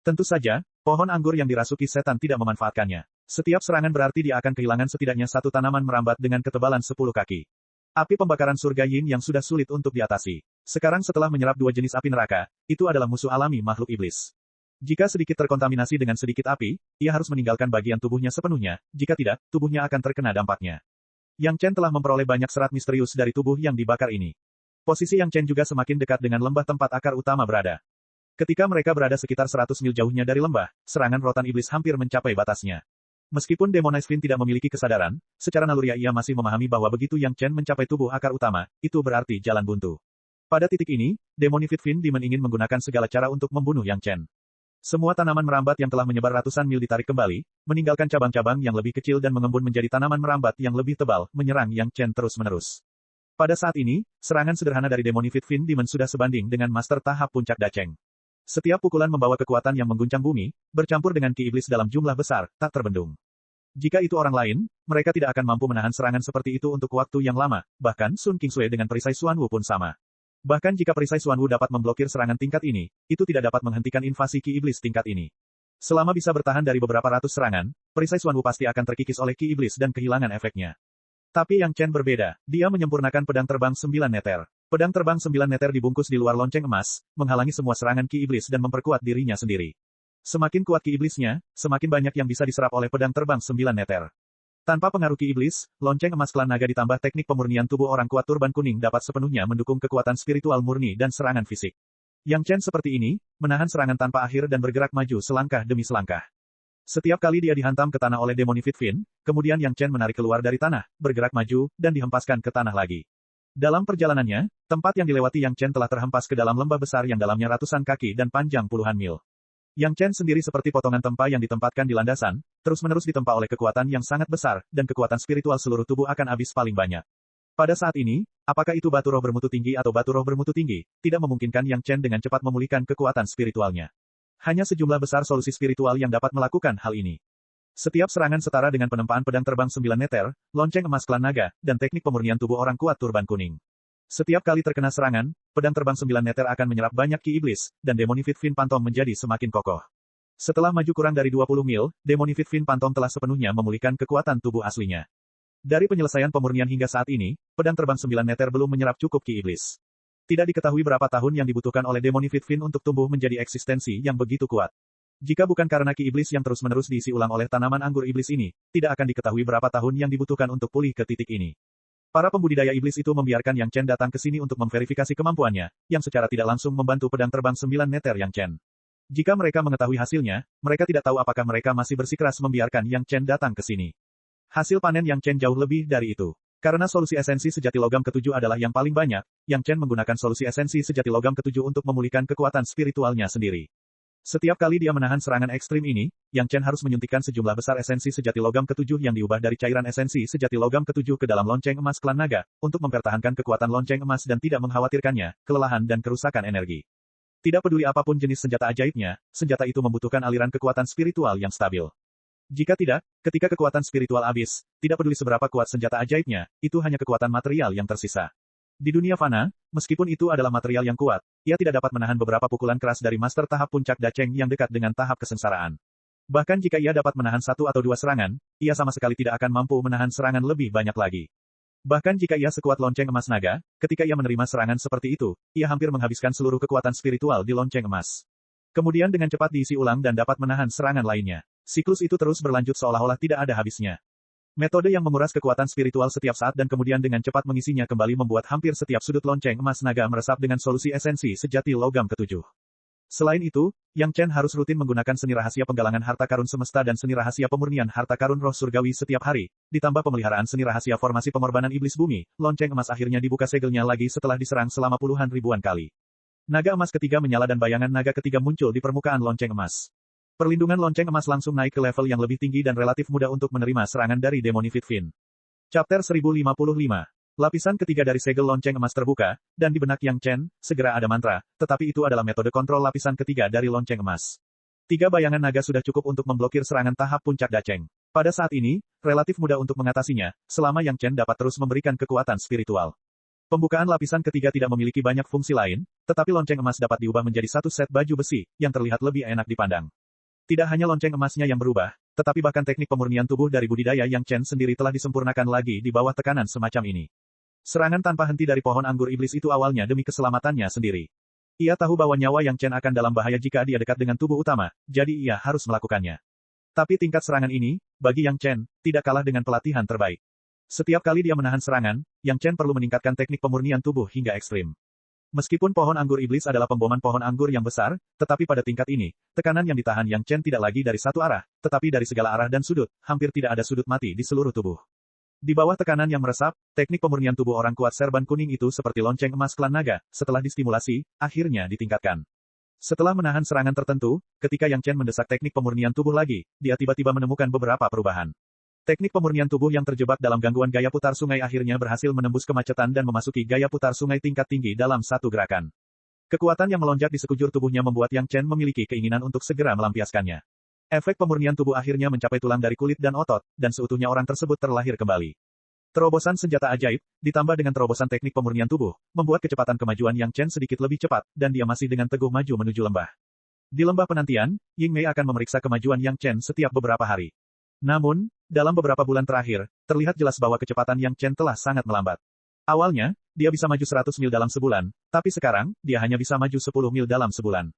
Tentu saja, pohon anggur yang dirasuki setan tidak memanfaatkannya. Setiap serangan berarti dia akan kehilangan setidaknya satu tanaman merambat dengan ketebalan 10 kaki. Api pembakaran surga Yin yang sudah sulit untuk diatasi. Sekarang setelah menyerap dua jenis api neraka, itu adalah musuh alami makhluk iblis. Jika sedikit terkontaminasi dengan sedikit api, ia harus meninggalkan bagian tubuhnya sepenuhnya, jika tidak, tubuhnya akan terkena dampaknya. Yang Chen telah memperoleh banyak serat misterius dari tubuh yang dibakar ini. Posisi Yang Chen juga semakin dekat dengan lembah tempat akar utama berada. Ketika mereka berada sekitar 100 mil jauhnya dari lembah, serangan rotan iblis hampir mencapai batasnya. Meskipun Demonized Fiend tidak memiliki kesadaran, secara naluriah ia masih memahami bahwa begitu Yang Chen mencapai tubuh akar utama, itu berarti jalan buntu. Pada titik ini, Demonified Fiend Demon ingin menggunakan segala cara untuk membunuh Yang Chen. Semua tanaman merambat yang telah menyebar ratusan mil ditarik kembali, meninggalkan cabang-cabang yang lebih kecil dan mengembun menjadi tanaman merambat yang lebih tebal, menyerang Yang Chen terus-menerus. Pada saat ini, serangan sederhana dari Demonified Fiend Demon sudah sebanding dengan Master tahap puncak Dacheng. Setiap pukulan membawa kekuatan yang mengguncang bumi, bercampur dengan ki iblis dalam jumlah besar, tak terbendung. Jika itu orang lain, mereka tidak akan mampu menahan serangan seperti itu untuk waktu yang lama, bahkan Sun Qingsui dengan perisai Xuanwu pun sama. Bahkan jika perisai Xuanwu dapat memblokir serangan tingkat ini, itu tidak dapat menghentikan invasi ki iblis tingkat ini. Selama bisa bertahan dari beberapa ratus serangan, perisai Xuanwu pasti akan terkikis oleh ki iblis dan kehilangan efeknya. Tapi Yang Chen berbeda, dia menyempurnakan pedang terbang 9 meter. Pedang terbang 9 meter dibungkus di luar lonceng emas, menghalangi semua serangan ki iblis dan memperkuat dirinya sendiri. Semakin kuat ki iblisnya, semakin banyak yang bisa diserap oleh pedang terbang 9 meter. Tanpa pengaruh ki iblis, lonceng emas klan naga ditambah teknik pemurnian tubuh orang kuat turban kuning dapat sepenuhnya mendukung kekuatan spiritual murni dan serangan fisik. Yang Chen seperti ini, menahan serangan tanpa akhir dan bergerak maju selangkah demi selangkah. Setiap kali dia dihantam ke tanah oleh Demonified Fiend, kemudian Yang Chen menarik keluar dari tanah, bergerak maju, dan dihempaskan ke tanah lagi. Dalam perjalanannya, tempat yang dilewati Yang Chen telah terhempas ke dalam lembah besar yang dalamnya ratusan kaki dan panjang puluhan mil. Yang Chen sendiri seperti potongan tempa yang ditempatkan di landasan, terus-menerus ditempa oleh kekuatan yang sangat besar, dan kekuatan spiritual seluruh tubuh akan habis paling banyak. Pada saat ini, apakah itu batu roh bermutu tinggi atau batu roh bermutu tinggi, tidak memungkinkan Yang Chen dengan cepat memulihkan kekuatan spiritualnya. Hanya sejumlah besar solusi spiritual yang dapat melakukan hal ini. Setiap serangan setara dengan penempaan pedang terbang 9 meter, lonceng emas klan naga, dan teknik pemurnian tubuh orang kuat turban kuning. Setiap kali terkena serangan, pedang terbang 9 meter akan menyerap banyak ki iblis, dan Demonified Fiend Phantom menjadi semakin kokoh. Setelah maju kurang dari 20 mil, Demonified Fiend Phantom telah sepenuhnya memulihkan kekuatan tubuh aslinya. Dari penyelesaian pemurnian hingga saat ini, pedang terbang 9 meter belum menyerap cukup ki iblis. Tidak diketahui berapa tahun yang dibutuhkan oleh Demonified Fiend untuk tumbuh menjadi eksistensi yang begitu kuat. Jika bukan karena ki iblis yang terus-menerus diisi ulang oleh tanaman anggur iblis ini, tidak akan diketahui berapa tahun yang dibutuhkan untuk pulih ke titik ini. Para pembudidaya iblis itu membiarkan Yang Chen datang ke sini untuk memverifikasi kemampuannya, yang secara tidak langsung membantu pedang terbang 9 meter Yang Chen. Jika mereka mengetahui hasilnya, mereka tidak tahu apakah mereka masih bersikeras membiarkan Yang Chen datang ke sini. Hasil panen Yang Chen jauh lebih dari itu. Karena solusi esensi sejati logam ketujuh adalah yang paling banyak, Yang Chen menggunakan solusi esensi sejati logam ketujuh untuk memulihkan kekuatan spiritualnya sendiri. Setiap kali dia menahan serangan ekstrim ini, Yang Chen harus menyuntikkan sejumlah besar esensi sejati logam ketujuh yang diubah dari cairan esensi sejati logam ketujuh ke dalam lonceng emas klan naga, untuk mempertahankan kekuatan lonceng emas dan tidak mengkhawatirkannya, kelelahan dan kerusakan energi. Tidak peduli apapun jenis senjata ajaibnya, senjata itu membutuhkan aliran kekuatan spiritual yang stabil. Jika tidak, ketika kekuatan spiritual habis, tidak peduli seberapa kuat senjata ajaibnya, itu hanya kekuatan material yang tersisa. Di dunia fana, meskipun itu adalah material yang kuat, ia tidak dapat menahan beberapa pukulan keras dari master tahap puncak Dacheng yang dekat dengan tahap kesengsaraan. Bahkan jika ia dapat menahan satu atau dua serangan, ia sama sekali tidak akan mampu menahan serangan lebih banyak lagi. Bahkan jika ia sekuat lonceng emas naga, ketika ia menerima serangan seperti itu, ia hampir menghabiskan seluruh kekuatan spiritual di lonceng emas. Kemudian dengan cepat diisi ulang dan dapat menahan serangan lainnya. Siklus itu terus berlanjut seolah-olah tidak ada habisnya. Metode yang menguras kekuatan spiritual setiap saat dan kemudian dengan cepat mengisinya kembali membuat hampir setiap sudut lonceng emas naga meresap dengan solusi esensi sejati logam ketujuh. Selain itu, Yang Chen harus rutin menggunakan seni rahasia penggalangan harta karun semesta dan seni rahasia pemurnian harta karun roh surgawi setiap hari, ditambah pemeliharaan seni rahasia formasi pengorbanan iblis bumi, lonceng emas akhirnya dibuka segelnya lagi setelah diserang selama puluhan ribuan kali. Naga emas ketiga menyala dan bayangan naga ketiga muncul di permukaan lonceng emas. Perlindungan lonceng emas langsung naik ke level yang lebih tinggi dan relatif mudah untuk menerima serangan dari Demonified Fiend. Chapter 1055. Lapisan ketiga dari segel lonceng emas terbuka, dan di benak Yang Chen, segera ada mantra, tetapi itu adalah metode kontrol lapisan ketiga dari lonceng emas. 3 bayangan naga sudah cukup untuk memblokir serangan tahap puncak Dacheng. Pada saat ini, relatif mudah untuk mengatasinya, selama Yang Chen dapat terus memberikan kekuatan spiritual. Pembukaan lapisan ketiga tidak memiliki banyak fungsi lain, tetapi lonceng emas dapat diubah menjadi satu set baju besi, yang terlihat lebih enak dipandang. Tidak hanya lonceng emasnya yang berubah, tetapi bahkan teknik pemurnian tubuh dari budidaya Yang Chen sendiri telah disempurnakan lagi di bawah tekanan semacam ini. Serangan tanpa henti dari pohon anggur iblis itu awalnya demi keselamatannya sendiri. Ia tahu bahwa nyawa Yang Chen akan dalam bahaya jika dia dekat dengan tubuh utama, jadi ia harus melakukannya. Tapi tingkat serangan ini, bagi Yang Chen, tidak kalah dengan pelatihan terbaik. Setiap kali dia menahan serangan, Yang Chen perlu meningkatkan teknik pemurnian tubuh hingga ekstrim. Meskipun pohon anggur iblis adalah pemboman pohon anggur yang besar, tetapi pada tingkat ini, tekanan yang ditahan Yang Chen tidak lagi dari satu arah, tetapi dari segala arah dan sudut, hampir tidak ada sudut mati di seluruh tubuh. Di bawah tekanan yang meresap, teknik pemurnian tubuh orang kuat serban kuning itu seperti lonceng emas klan naga, setelah distimulasi, akhirnya ditingkatkan. Setelah menahan serangan tertentu, ketika Yang Chen mendesak teknik pemurnian tubuh lagi, dia tiba-tiba menemukan beberapa perubahan. Teknik pemurnian tubuh yang terjebak dalam gangguan gaya putar sungai akhirnya berhasil menembus kemacetan dan memasuki gaya putar sungai tingkat tinggi dalam satu gerakan. Kekuatan yang melonjak di sekujur tubuhnya membuat Yang Chen memiliki keinginan untuk segera melampiaskannya. Efek pemurnian tubuh akhirnya mencapai tulang dari kulit dan otot, dan seutuhnya orang tersebut terlahir kembali. Terobosan senjata ajaib, ditambah dengan terobosan teknik pemurnian tubuh, membuat kecepatan kemajuan Yang Chen sedikit lebih cepat, dan dia masih dengan teguh maju menuju lembah. Di lembah penantian, Ying Mei akan memeriksa kemajuan Yang Chen setiap beberapa hari. Namun, dalam beberapa bulan terakhir, terlihat jelas bahwa kecepatan Yang Chen telah sangat melambat. Awalnya, dia bisa maju 100 mil dalam sebulan, tapi sekarang, dia hanya bisa maju 10 mil dalam sebulan.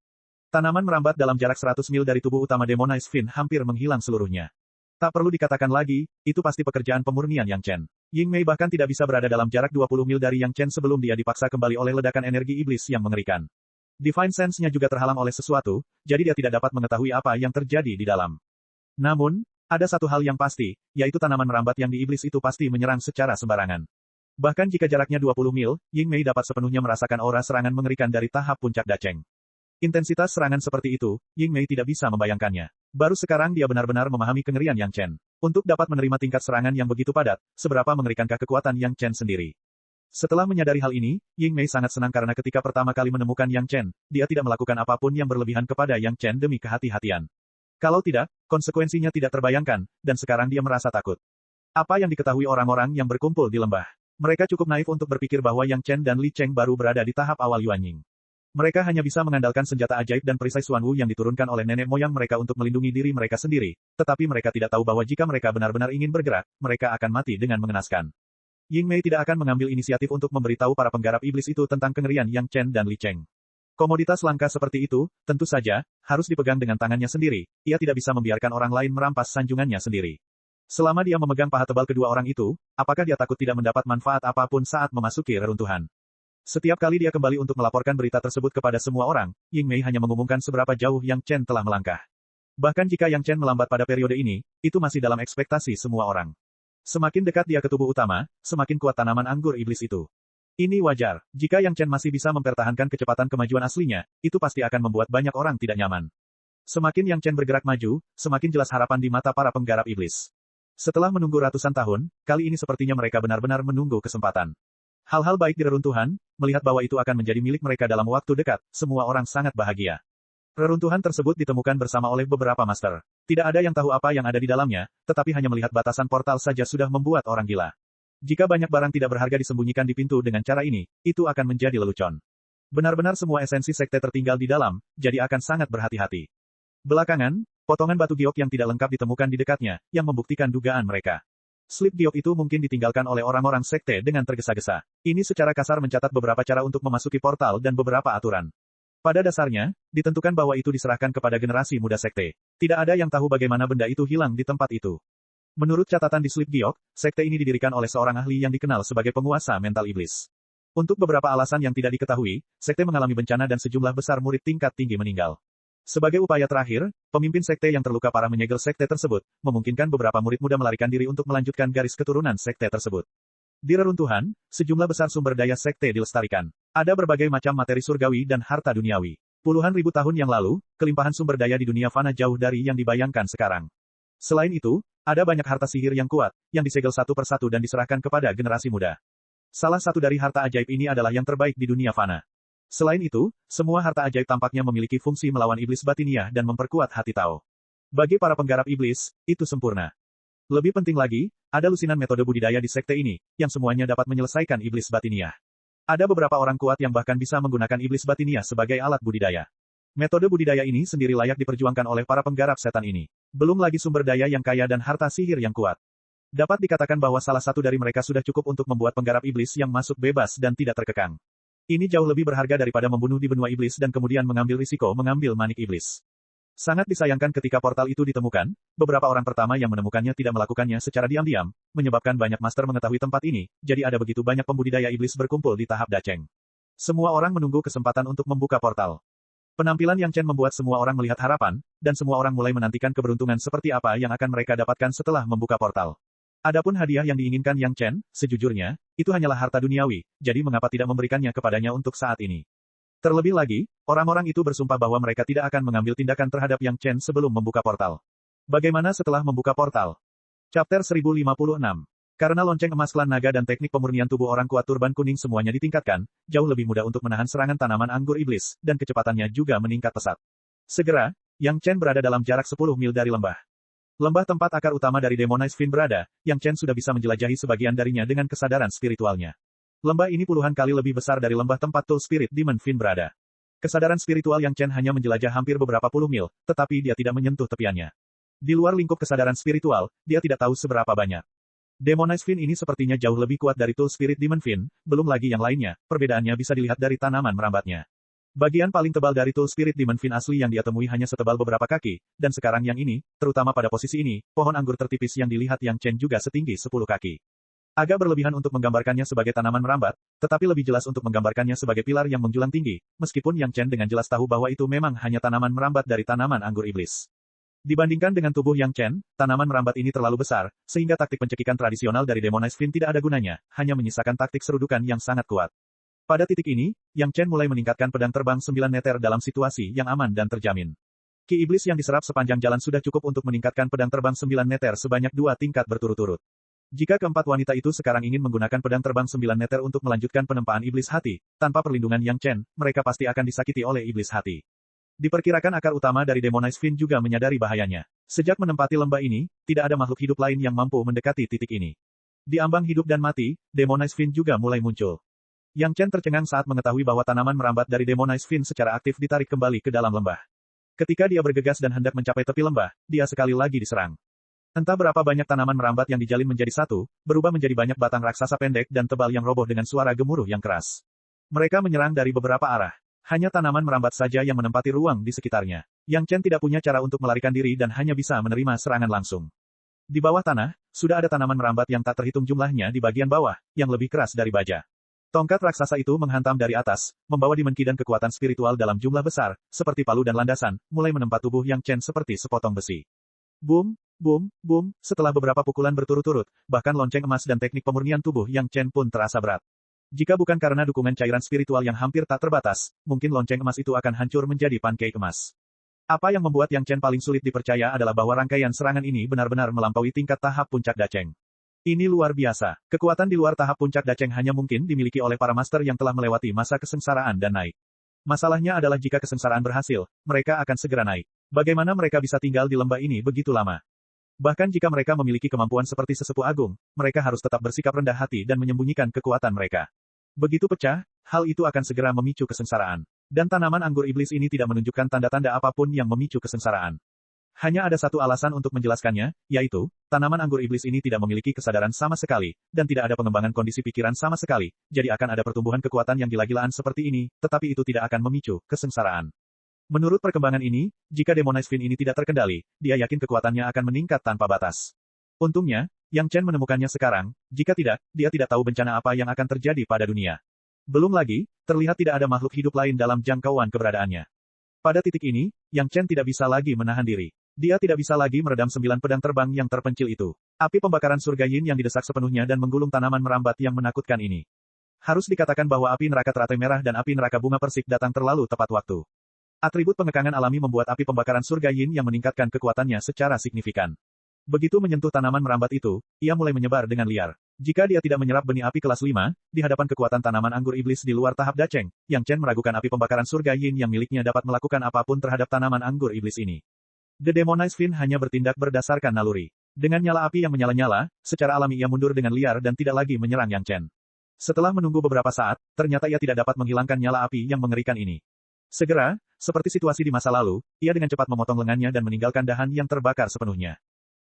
Tanaman merambat dalam jarak 100 mil dari tubuh utama Demonize Fin hampir menghilang seluruhnya. Tak perlu dikatakan lagi, itu pasti pekerjaan pemurnian Yang Chen. Ying Mei bahkan tidak bisa berada dalam jarak 20 mil dari Yang Chen sebelum dia dipaksa kembali oleh ledakan energi iblis yang mengerikan. Divine Sense-nya juga terhalang oleh sesuatu, jadi dia tidak dapat mengetahui apa yang terjadi di dalam. Namun, ada satu hal yang pasti, yaitu tanaman merambat yang di iblis itu pasti menyerang secara sembarangan. Bahkan jika jaraknya 20 mil, Ying Mei dapat sepenuhnya merasakan aura serangan mengerikan dari tahap puncak daceng. Intensitas serangan seperti itu, Ying Mei tidak bisa membayangkannya. Baru sekarang dia benar-benar memahami kengerian Yang Chen. Untuk dapat menerima tingkat serangan yang begitu padat, seberapa mengerikankah kekuatan Yang Chen sendiri. Setelah menyadari hal ini, Ying Mei sangat senang karena ketika pertama kali menemukan Yang Chen, dia tidak melakukan apapun yang berlebihan kepada Yang Chen demi kehati-hatian. Kalau tidak, konsekuensinya tidak terbayangkan, dan sekarang dia merasa takut. Apa yang diketahui orang-orang yang berkumpul di lembah? Mereka cukup naif untuk berpikir bahwa Yang Chen dan Li Cheng baru berada di tahap awal Yuanying. Mereka hanya bisa mengandalkan senjata ajaib dan perisai Xuan Wu yang diturunkan oleh nenek moyang mereka untuk melindungi diri mereka sendiri, tetapi mereka tidak tahu bahwa jika mereka benar-benar ingin bergerak, mereka akan mati dengan mengenaskan. Ying Mei tidak akan mengambil inisiatif untuk memberitahu para penggarap iblis itu tentang kengerian Yang Chen dan Li Cheng. Komoditas langka seperti itu, tentu saja, harus dipegang dengan tangannya sendiri, ia tidak bisa membiarkan orang lain merampas sanjungannya sendiri. Selama dia memegang paha tebal kedua orang itu, apakah dia takut tidak mendapat manfaat apapun saat memasuki reruntuhan? Setiap kali dia kembali untuk melaporkan berita tersebut kepada semua orang, Ying Mei hanya mengumumkan seberapa jauh Yang Chen telah melangkah. Bahkan jika Yang Chen melambat pada periode ini, itu masih dalam ekspektasi semua orang. Semakin dekat dia ke tubuh utama, semakin kuat tanaman anggur iblis itu. Ini wajar, jika Yang Chen masih bisa mempertahankan kecepatan kemajuan aslinya, itu pasti akan membuat banyak orang tidak nyaman. Semakin Yang Chen bergerak maju, semakin jelas harapan di mata para penggarap iblis. Setelah menunggu ratusan tahun, kali ini sepertinya mereka benar-benar menunggu kesempatan. Hal-hal baik di reruntuhan, melihat bahwa itu akan menjadi milik mereka dalam waktu dekat, semua orang sangat bahagia. Reruntuhan tersebut ditemukan bersama oleh beberapa master. Tidak ada yang tahu apa yang ada di dalamnya, tetapi hanya melihat batasan portal saja sudah membuat orang gila. Jika banyak barang tidak berharga disembunyikan di pintu dengan cara ini, itu akan menjadi lelucon. Benar-benar semua esensi sekte tertinggal di dalam, jadi akan sangat berhati-hati. Belakangan, potongan batu giok yang tidak lengkap ditemukan di dekatnya, yang membuktikan dugaan mereka. Slip giok itu mungkin ditinggalkan oleh orang-orang sekte dengan tergesa-gesa. Ini secara kasar mencatat beberapa cara untuk memasuki portal dan beberapa aturan. Pada dasarnya, ditentukan bahwa itu diserahkan kepada generasi muda sekte. Tidak ada yang tahu bagaimana benda itu hilang di tempat itu. Menurut catatan di Slip giok, sekte ini didirikan oleh seorang ahli yang dikenal sebagai penguasa mental iblis. Untuk beberapa alasan yang tidak diketahui, sekte mengalami bencana dan sejumlah besar murid tingkat tinggi meninggal. Sebagai upaya terakhir, pemimpin sekte yang terluka parah menyegel sekte tersebut, memungkinkan beberapa murid muda melarikan diri untuk melanjutkan garis keturunan sekte tersebut. Di reruntuhan, sejumlah besar sumber daya sekte dilestarikan. Ada berbagai macam materi surgawi dan harta duniawi. Puluhan ribu tahun yang lalu, kelimpahan sumber daya di dunia fana jauh dari yang dibayangkan sekarang. Selain itu, ada banyak harta sihir yang kuat, yang disegel satu persatu dan diserahkan kepada generasi muda. Salah satu dari harta ajaib ini adalah yang terbaik di dunia fana. Selain itu, semua harta ajaib tampaknya memiliki fungsi melawan iblis batiniah dan memperkuat hati Tao. Bagi para penggarap iblis, itu sempurna. Lebih penting lagi, ada lusinan metode budidaya di sekte ini, yang semuanya dapat menyelesaikan iblis batiniah. Ada beberapa orang kuat yang bahkan bisa menggunakan iblis batiniah sebagai alat budidaya. Metode budidaya ini sendiri layak diperjuangkan oleh para penggarap setan ini. Belum lagi sumber daya yang kaya dan harta sihir yang kuat. Dapat dikatakan bahwa salah satu dari mereka sudah cukup untuk membuat penggarap iblis yang masuk bebas dan tidak terkekang. Ini jauh lebih berharga daripada membunuh di benua iblis dan kemudian mengambil risiko mengambil manik iblis. Sangat disayangkan ketika portal itu ditemukan, beberapa orang pertama yang menemukannya tidak melakukannya secara diam-diam, menyebabkan banyak master mengetahui tempat ini, jadi ada begitu banyak pembudidaya iblis berkumpul di tahap daceng. Semua orang menunggu kesempatan untuk membuka portal. Penampilan Yang Chen membuat semua orang melihat harapan, dan semua orang mulai menantikan keberuntungan seperti apa yang akan mereka dapatkan setelah membuka portal. Adapun hadiah yang diinginkan Yang Chen, sejujurnya, itu hanyalah harta duniawi, jadi mengapa tidak memberikannya kepadanya untuk saat ini. Terlebih lagi, orang-orang itu bersumpah bahwa mereka tidak akan mengambil tindakan terhadap Yang Chen sebelum membuka portal. Bagaimana setelah membuka portal? Chapter 1056. Karena lonceng emas klan naga dan teknik pemurnian tubuh orang kuat turban kuning semuanya ditingkatkan, jauh lebih mudah untuk menahan serangan tanaman anggur iblis, dan kecepatannya juga meningkat pesat. Segera, Yang Chen berada dalam jarak 10 mil dari lembah. Lembah tempat akar utama dari Demonize Fin berada, Yang Chen sudah bisa menjelajahi sebagian darinya dengan kesadaran spiritualnya. Lembah ini puluhan kali lebih besar dari lembah tempat Tool Spirit Demon Fin berada. Kesadaran spiritual Yang Chen hanya menjelajah hampir beberapa puluh mil, tetapi dia tidak menyentuh tepiannya. Di luar lingkup kesadaran spiritual, dia tidak tahu seberapa banyak. Demonize Fin ini sepertinya jauh lebih kuat dari Tool Spirit Demon Fin, belum lagi yang lainnya, perbedaannya bisa dilihat dari tanaman merambatnya. Bagian paling tebal dari Tool Spirit Demon Fin asli yang dia temui hanya setebal beberapa kaki, dan sekarang yang ini, terutama pada posisi ini, pohon anggur tertipis yang dilihat Yang Chen juga setinggi 10 kaki. Agak berlebihan untuk menggambarkannya sebagai tanaman merambat, tetapi lebih jelas untuk menggambarkannya sebagai pilar yang menjulang tinggi, meskipun Yang Chen dengan jelas tahu bahwa itu memang hanya tanaman merambat dari tanaman anggur iblis. Dibandingkan dengan tubuh Yang Chen, tanaman merambat ini terlalu besar, sehingga taktik pencekikan tradisional dari Demonize Fin tidak ada gunanya, hanya menyisakan taktik serudukan yang sangat kuat. Pada titik ini, Yang Chen mulai meningkatkan pedang terbang 9 meter dalam situasi yang aman dan terjamin. Ki iblis yang diserap sepanjang jalan sudah cukup untuk meningkatkan pedang terbang 9 meter sebanyak 2 tingkat berturut-turut. Jika keempat wanita itu sekarang ingin menggunakan pedang terbang 9 meter untuk melanjutkan penempaan iblis hati, tanpa perlindungan Yang Chen, mereka pasti akan disakiti oleh iblis hati. Diperkirakan akar utama dari Demonize Fin juga menyadari bahayanya. Sejak menempati lembah ini, tidak ada makhluk hidup lain yang mampu mendekati titik ini. Di ambang hidup dan mati, Demonize Fin juga mulai muncul. Yang Chen tercengang saat mengetahui bahwa tanaman merambat dari Demonize Fin secara aktif ditarik kembali ke dalam lembah. Ketika dia bergegas dan hendak mencapai tepi lembah, dia sekali lagi diserang. Entah berapa banyak tanaman merambat yang dijalin menjadi satu, berubah menjadi banyak batang raksasa pendek dan tebal yang roboh dengan suara gemuruh yang keras. Mereka menyerang dari beberapa arah. Hanya tanaman merambat saja yang menempati ruang di sekitarnya. Yang Chen tidak punya cara untuk melarikan diri dan hanya bisa menerima serangan langsung. Di bawah tanah, sudah ada tanaman merambat yang tak terhitung jumlahnya di bagian bawah, yang lebih keras dari baja. Tongkat raksasa itu menghantam dari atas, membawa dimensi dan kekuatan spiritual dalam jumlah besar, seperti palu dan landasan, mulai menempa tubuh Yang Chen seperti sepotong besi. Boom, boom, boom, setelah beberapa pukulan berturut-turut, bahkan lonceng emas dan teknik pemurnian tubuh Yang Chen pun terasa berat. Jika bukan karena dukungan cairan spiritual yang hampir tak terbatas, mungkin lonceng emas itu akan hancur menjadi pancake emas. Apa yang membuat Yang Chen paling sulit dipercaya adalah bahwa rangkaian serangan ini benar-benar melampaui tingkat tahap puncak daceng. Ini luar biasa. Kekuatan di luar tahap puncak daceng hanya mungkin dimiliki oleh para master yang telah melewati masa kesengsaraan dan naik. Masalahnya adalah jika kesengsaraan berhasil, mereka akan segera naik. Bagaimana mereka bisa tinggal di lembah ini begitu lama? Bahkan jika mereka memiliki kemampuan seperti sesepuh agung, mereka harus tetap bersikap rendah hati dan menyembunyikan kekuatan mereka. Begitu pecah, hal itu akan segera memicu kesengsaraan. Dan tanaman anggur iblis ini tidak menunjukkan tanda-tanda apapun yang memicu kesengsaraan. Hanya ada satu alasan untuk menjelaskannya, yaitu, tanaman anggur iblis ini tidak memiliki kesadaran sama sekali, dan tidak ada pengembangan kondisi pikiran sama sekali, jadi akan ada pertumbuhan kekuatan yang gila-gilaan seperti ini, tetapi itu tidak akan memicu kesengsaraan. Menurut perkembangan ini, jika Demonize Fin ini tidak terkendali, dia yakin kekuatannya akan meningkat tanpa batas. Untungnya, Yang Chen menemukannya sekarang, jika tidak, dia tidak tahu bencana apa yang akan terjadi pada dunia. Belum lagi, terlihat tidak ada makhluk hidup lain dalam jangkauan keberadaannya. Pada titik ini, Yang Chen tidak bisa lagi menahan diri. Dia tidak bisa lagi meredam 9 pedang terbang yang terpencil itu. Api pembakaran surga yin yang didesak sepenuhnya dan menggulung tanaman merambat yang menakutkan ini. Harus dikatakan bahwa api neraka teratai merah dan api neraka bunga persik datang terlalu tepat waktu. Atribut pengekangan alami membuat api pembakaran surga yin yang meningkatkan kekuatannya secara signifikan. Begitu menyentuh tanaman merambat itu, ia mulai menyebar dengan liar. Jika dia tidak menyerap benih api kelas 5, di hadapan kekuatan tanaman anggur iblis di luar tahap daceng, Yang Chen meragukan api pembakaran surga yin yang miliknya dapat melakukan apapun terhadap tanaman anggur iblis ini. The Demonize Fin hanya bertindak berdasarkan naluri. Dengan nyala api yang menyala-nyala, secara alami ia mundur dengan liar dan tidak lagi menyerang Yang Chen. Setelah menunggu beberapa saat, ternyata ia tidak dapat menghilangkan nyala api yang mengerikan ini. Segera, seperti situasi di masa lalu, ia dengan cepat memotong lengannya dan meninggalkan dahan yang terbakar sepenuhnya.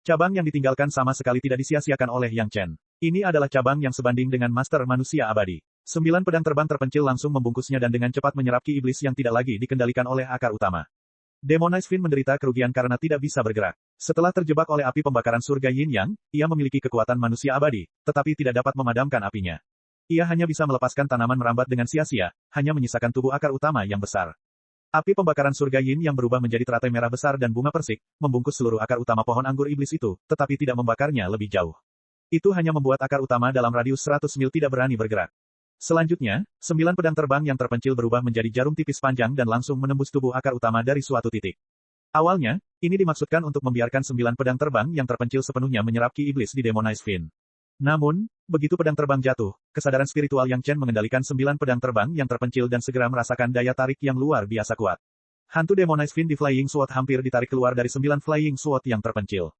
Cabang yang ditinggalkan sama sekali tidak disia-siakan oleh Yang Chen. Ini adalah cabang yang sebanding dengan Master Manusia Abadi. 9 pedang terbang terpencil langsung membungkusnya dan dengan cepat menyerap ki iblis yang tidak lagi dikendalikan oleh akar utama. Demonize Fiend menderita kerugian karena tidak bisa bergerak. Setelah terjebak oleh api pembakaran surga Yin Yang, ia memiliki kekuatan manusia abadi, tetapi tidak dapat memadamkan apinya. Ia hanya bisa melepaskan tanaman merambat dengan sia-sia, hanya menyisakan tubuh akar utama yang besar. Api pembakaran surga Yin yang berubah menjadi teratai merah besar dan bunga persik, membungkus seluruh akar utama pohon anggur iblis itu, tetapi tidak membakarnya lebih jauh. Itu hanya membuat akar utama dalam radius 100 mil tidak berani bergerak. Selanjutnya, 9 pedang terbang yang terpencil berubah menjadi jarum tipis panjang dan langsung menembus tubuh akar utama dari suatu titik. Awalnya, ini dimaksudkan untuk membiarkan 9 pedang terbang yang terpencil sepenuhnya menyerap ki iblis di Demonize Fiend. Namun, begitu pedang terbang jatuh, kesadaran spiritual Yang Chen mengendalikan 9 pedang terbang yang terpencil dan segera merasakan daya tarik yang luar biasa kuat. Hantu Demonize Fiend di Flying Sword hampir ditarik keluar dari 9 Flying Sword yang terpencil.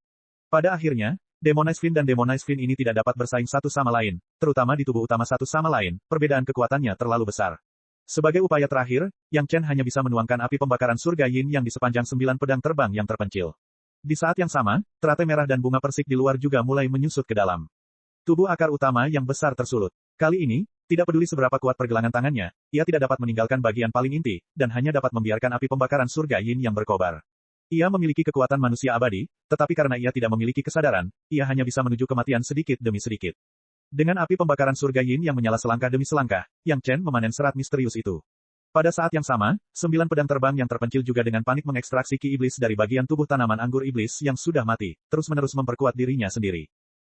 Pada akhirnya, Demonize Fiend dan Demonize Fiend ini tidak dapat bersaing satu sama lain, terutama di tubuh utama satu sama lain, perbedaan kekuatannya terlalu besar. Sebagai upaya terakhir, Yang Chen hanya bisa menuangkan api pembakaran surga Yin yang di sepanjang 9 pedang terbang yang terpencil. Di saat yang sama, teratai merah dan bunga persik di luar juga mulai menyusut ke dalam. Tubuh akar utama yang besar tersulut. Kali ini, tidak peduli seberapa kuat pergelangan tangannya, ia tidak dapat meninggalkan bagian paling inti, dan hanya dapat membiarkan api pembakaran surga Yin yang berkobar. Ia memiliki kekuatan manusia abadi, tetapi karena ia tidak memiliki kesadaran, ia hanya bisa menuju kematian sedikit demi sedikit. Dengan api pembakaran surga Yin yang menyala selangkah demi selangkah, Yang Chen memanen serat misterius itu. Pada saat yang sama, 9 pedang terbang yang terpencil juga dengan panik mengekstraksi ki iblis dari bagian tubuh tanaman anggur iblis yang sudah mati, terus-menerus memperkuat dirinya sendiri.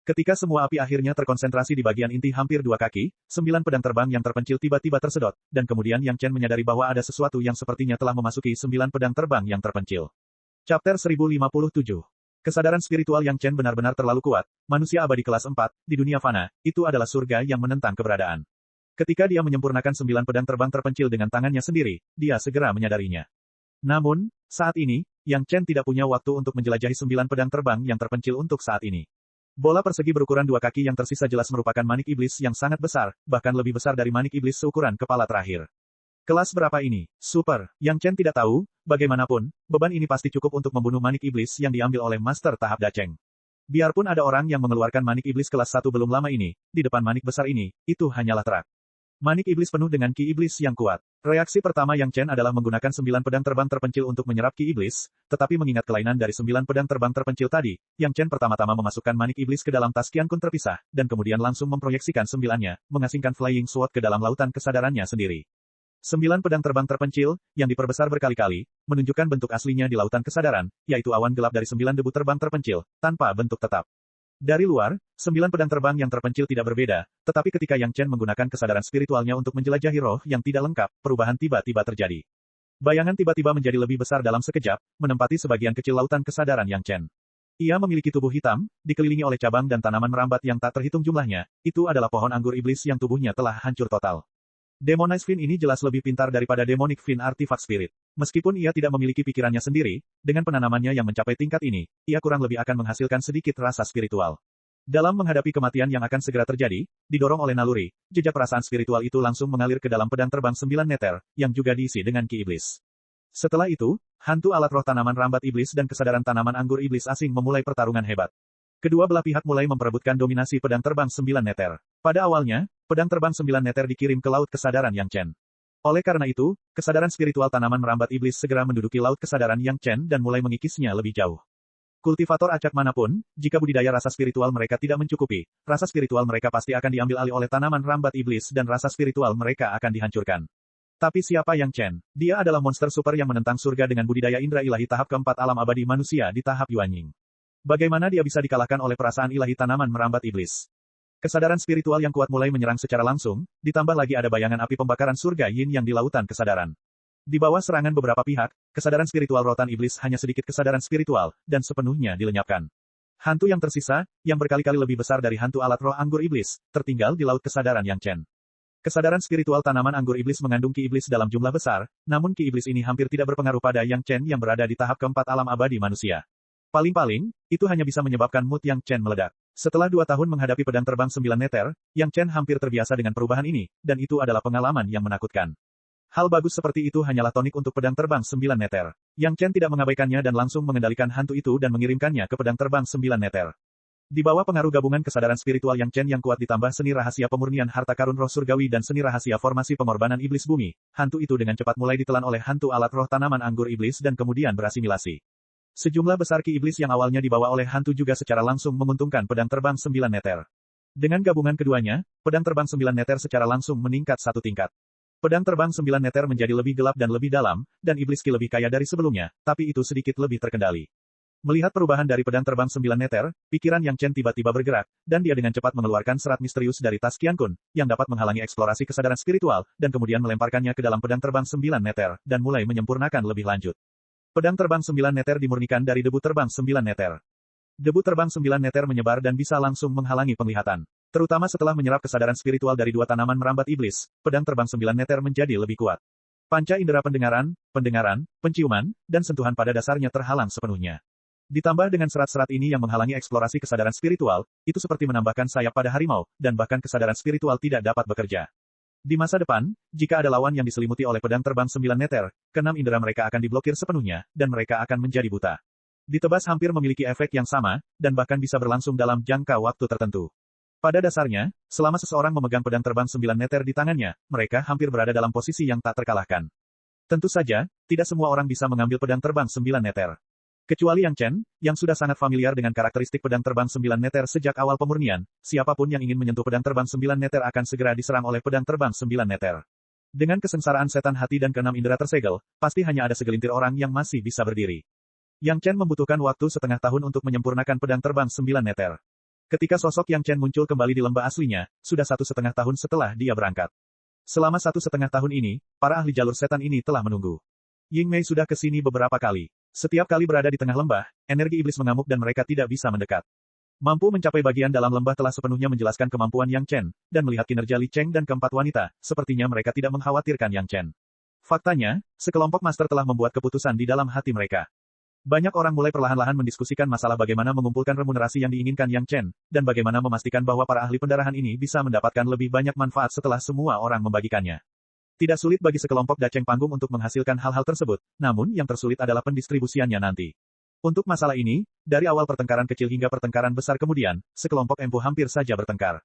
Ketika semua api akhirnya terkonsentrasi di bagian inti hampir 2 kaki, 9 pedang terbang yang terpencil tiba-tiba tersedot, dan kemudian Yang Chen menyadari bahwa ada sesuatu yang sepertinya telah memasuki 9 pedang terbang yang terpencil. Chapter 1057. Kesadaran spiritual Yang Chen benar-benar terlalu kuat, manusia abadi kelas 4, di dunia fana, itu adalah surga yang menentang keberadaan. Ketika dia menyempurnakan 9 pedang terbang terpencil dengan tangannya sendiri, dia segera menyadarinya. Namun, saat ini, Yang Chen tidak punya waktu untuk menjelajahi 9 pedang terbang yang terpencil untuk saat ini. Bola persegi berukuran 2 kaki yang tersisa jelas merupakan manik iblis yang sangat besar, bahkan lebih besar dari manik iblis seukuran kepala terakhir. Kelas berapa ini? Super. Yang Chen tidak tahu, bagaimanapun, beban ini pasti cukup untuk membunuh manik iblis yang diambil oleh Master tahap Dacheng. Biarpun ada orang yang mengeluarkan manik iblis kelas 1 belum lama ini, di depan manik besar ini, itu hanyalah terak. Manik iblis penuh dengan ki iblis yang kuat. Reaksi pertama Yang Chen adalah menggunakan 9 pedang terbang terpencil untuk menyerap ki iblis, tetapi mengingat kelainan dari 9 pedang terbang terpencil tadi, Yang Chen pertama-tama memasukkan manik iblis ke dalam tas Qian Kun terpisah, dan kemudian langsung memproyeksikan 9-nya, mengasingkan Flying Sword ke dalam lautan kesadarannya sendiri. 9 pedang terbang terpencil, yang diperbesar berkali-kali, menunjukkan bentuk aslinya di lautan kesadaran, yaitu awan gelap dari 9 debu terbang terpencil, tanpa bentuk tetap. Dari luar, 9 pedang terbang yang terpencil tidak berbeda, tetapi ketika Yang Chen menggunakan kesadaran spiritualnya untuk menjelajahi roh yang tidak lengkap, perubahan tiba-tiba terjadi. Bayangan tiba-tiba menjadi lebih besar dalam sekejap, menempati sebagian kecil lautan kesadaran Yang Chen. Ia memiliki tubuh hitam, dikelilingi oleh cabang dan tanaman merambat yang tak terhitung jumlahnya, itu adalah pohon anggur iblis yang tubuhnya telah hancur total. Demonize Fiend ini jelas lebih pintar daripada Demonic Fiend Artifact Spirit. Meskipun ia tidak memiliki pikirannya sendiri, dengan penanamannya yang mencapai tingkat ini, ia kurang lebih akan menghasilkan sedikit rasa spiritual. Dalam menghadapi kematian yang akan segera terjadi, didorong oleh naluri, jejak perasaan spiritual itu langsung mengalir ke dalam pedang terbang 9 meter, yang juga diisi dengan ki iblis. Setelah itu, hantu alat roh tanaman rambat iblis dan kesadaran tanaman anggur iblis asing memulai pertarungan hebat. Kedua belah pihak mulai memperebutkan dominasi pedang terbang 9 meter. Pada awalnya, pedang terbang 9 meter dikirim ke laut kesadaran Yang Chen. Oleh karena itu, kesadaran spiritual tanaman merambat iblis segera menduduki laut kesadaran Yang Chen dan mulai mengikisnya lebih jauh. Kultivator acak manapun, jika budidaya rasa spiritual mereka tidak mencukupi, rasa spiritual mereka pasti akan diambil alih oleh tanaman rambat iblis dan rasa spiritual mereka akan dihancurkan. Tapi siapa Yang Chen? Dia adalah monster super yang menentang surga dengan budidaya indra ilahi tahap keempat alam abadi manusia di tahap Yuanying. Bagaimana dia bisa dikalahkan oleh perasaan ilahi tanaman merambat iblis? Kesadaran spiritual yang kuat mulai menyerang secara langsung, ditambah lagi ada bayangan api pembakaran surga Yin yang di lautan kesadaran. Di bawah serangan beberapa pihak, kesadaran spiritual rotan iblis hanya sedikit kesadaran spiritual, dan sepenuhnya dilenyapkan. Hantu yang tersisa, yang berkali-kali lebih besar dari hantu alat roh anggur iblis, tertinggal di laut kesadaran Yang Chen. Kesadaran spiritual tanaman anggur iblis mengandung ki iblis dalam jumlah besar, namun ki iblis ini hampir tidak berpengaruh pada Yang Chen yang berada di tahap keempat alam abadi manusia. Paling-paling, itu hanya bisa menyebabkan mood Yang Chen meledak. Setelah 2 tahun menghadapi pedang terbang 9 meter, Yang Chen hampir terbiasa dengan perubahan ini, dan itu adalah pengalaman yang menakutkan. Hal bagus seperti itu hanyalah tonik untuk pedang terbang 9 meter. Yang Chen tidak mengabaikannya dan langsung mengendalikan hantu itu dan mengirimkannya ke pedang terbang 9 meter. Di bawah pengaruh gabungan kesadaran spiritual Yang Chen yang kuat ditambah seni rahasia pemurnian harta karun roh surgawi dan seni rahasia formasi pengorbanan iblis bumi, hantu itu dengan cepat mulai ditelan oleh hantu alat roh tanaman anggur iblis dan kemudian berasimilasi. Sejumlah besar ki iblis yang awalnya dibawa oleh hantu juga secara langsung menguntungkan pedang terbang 9 meter. Dengan gabungan keduanya, pedang terbang 9 meter secara langsung meningkat 1 tingkat. Pedang terbang 9 meter menjadi lebih gelap dan lebih dalam, dan iblis ki lebih kaya dari sebelumnya, tapi itu sedikit lebih terkendali. Melihat perubahan dari pedang terbang 9 meter, pikiran Yang Chen tiba-tiba bergerak, dan dia dengan cepat mengeluarkan serat misterius dari tas Qian Kun, yang dapat menghalangi eksplorasi kesadaran spiritual, dan kemudian melemparkannya ke dalam pedang terbang 9 meter, dan mulai menyempurnakan lebih lanjut. Pedang terbang 9 meter dimurnikan dari debu terbang 9 meter. Debu terbang 9 meter menyebar dan bisa langsung menghalangi penglihatan. Terutama setelah menyerap kesadaran spiritual dari 2 tanaman merambat iblis, pedang terbang 9 meter menjadi lebih kuat. Panca indera pendengaran, penciuman, dan sentuhan pada dasarnya terhalang sepenuhnya. Ditambah dengan serat-serat ini yang menghalangi eksplorasi kesadaran spiritual, itu seperti menambahkan sayap pada harimau, dan bahkan kesadaran spiritual tidak dapat bekerja. Di masa depan, jika ada lawan yang diselimuti oleh pedang terbang 9 meter, keenam indera mereka akan diblokir sepenuhnya, dan mereka akan menjadi buta. Ditebas hampir memiliki efek yang sama, dan bahkan bisa berlangsung dalam jangka waktu tertentu. Pada dasarnya, selama seseorang memegang pedang terbang 9 meter di tangannya, mereka hampir berada dalam posisi yang tak terkalahkan. Tentu saja, tidak semua orang bisa mengambil pedang terbang 9 meter. Kecuali Yang Chen, yang sudah sangat familiar dengan karakteristik pedang terbang 9 meter sejak awal pemurnian, siapapun yang ingin menyentuh pedang terbang 9 meter akan segera diserang oleh pedang terbang 9 meter. Dengan kesengsaraan setan hati dan keenam indera tersegel, pasti hanya ada segelintir orang yang masih bisa berdiri. Yang Chen membutuhkan waktu setengah tahun untuk menyempurnakan pedang terbang 9 meter. Ketika sosok Yang Chen muncul kembali di lembah aslinya, sudah 1,5 tahun setelah dia berangkat. Selama 1,5 tahun ini, para ahli jalur setan ini telah menunggu. Ying Mei sudah ke sini beberapa kali. Setiap kali berada di tengah lembah, energi iblis mengamuk dan mereka tidak bisa mendekat. Mampu mencapai bagian dalam lembah telah sepenuhnya menjelaskan kemampuan Yang Chen, dan melihat kinerja Li Cheng dan keempat wanita, sepertinya mereka tidak mengkhawatirkan Yang Chen. Faktanya, sekelompok master telah membuat keputusan di dalam hati mereka. Banyak orang mulai perlahan-lahan mendiskusikan masalah bagaimana mengumpulkan remunerasi yang diinginkan Yang Chen, dan bagaimana memastikan bahwa para ahli pendarahan ini bisa mendapatkan lebih banyak manfaat setelah semua orang membagikannya. Tidak sulit bagi sekelompok daceng panggung untuk menghasilkan hal-hal tersebut, namun yang tersulit adalah pendistribusiannya nanti. Untuk masalah ini, dari awal pertengkaran kecil hingga pertengkaran besar kemudian, sekelompok empu hampir saja bertengkar.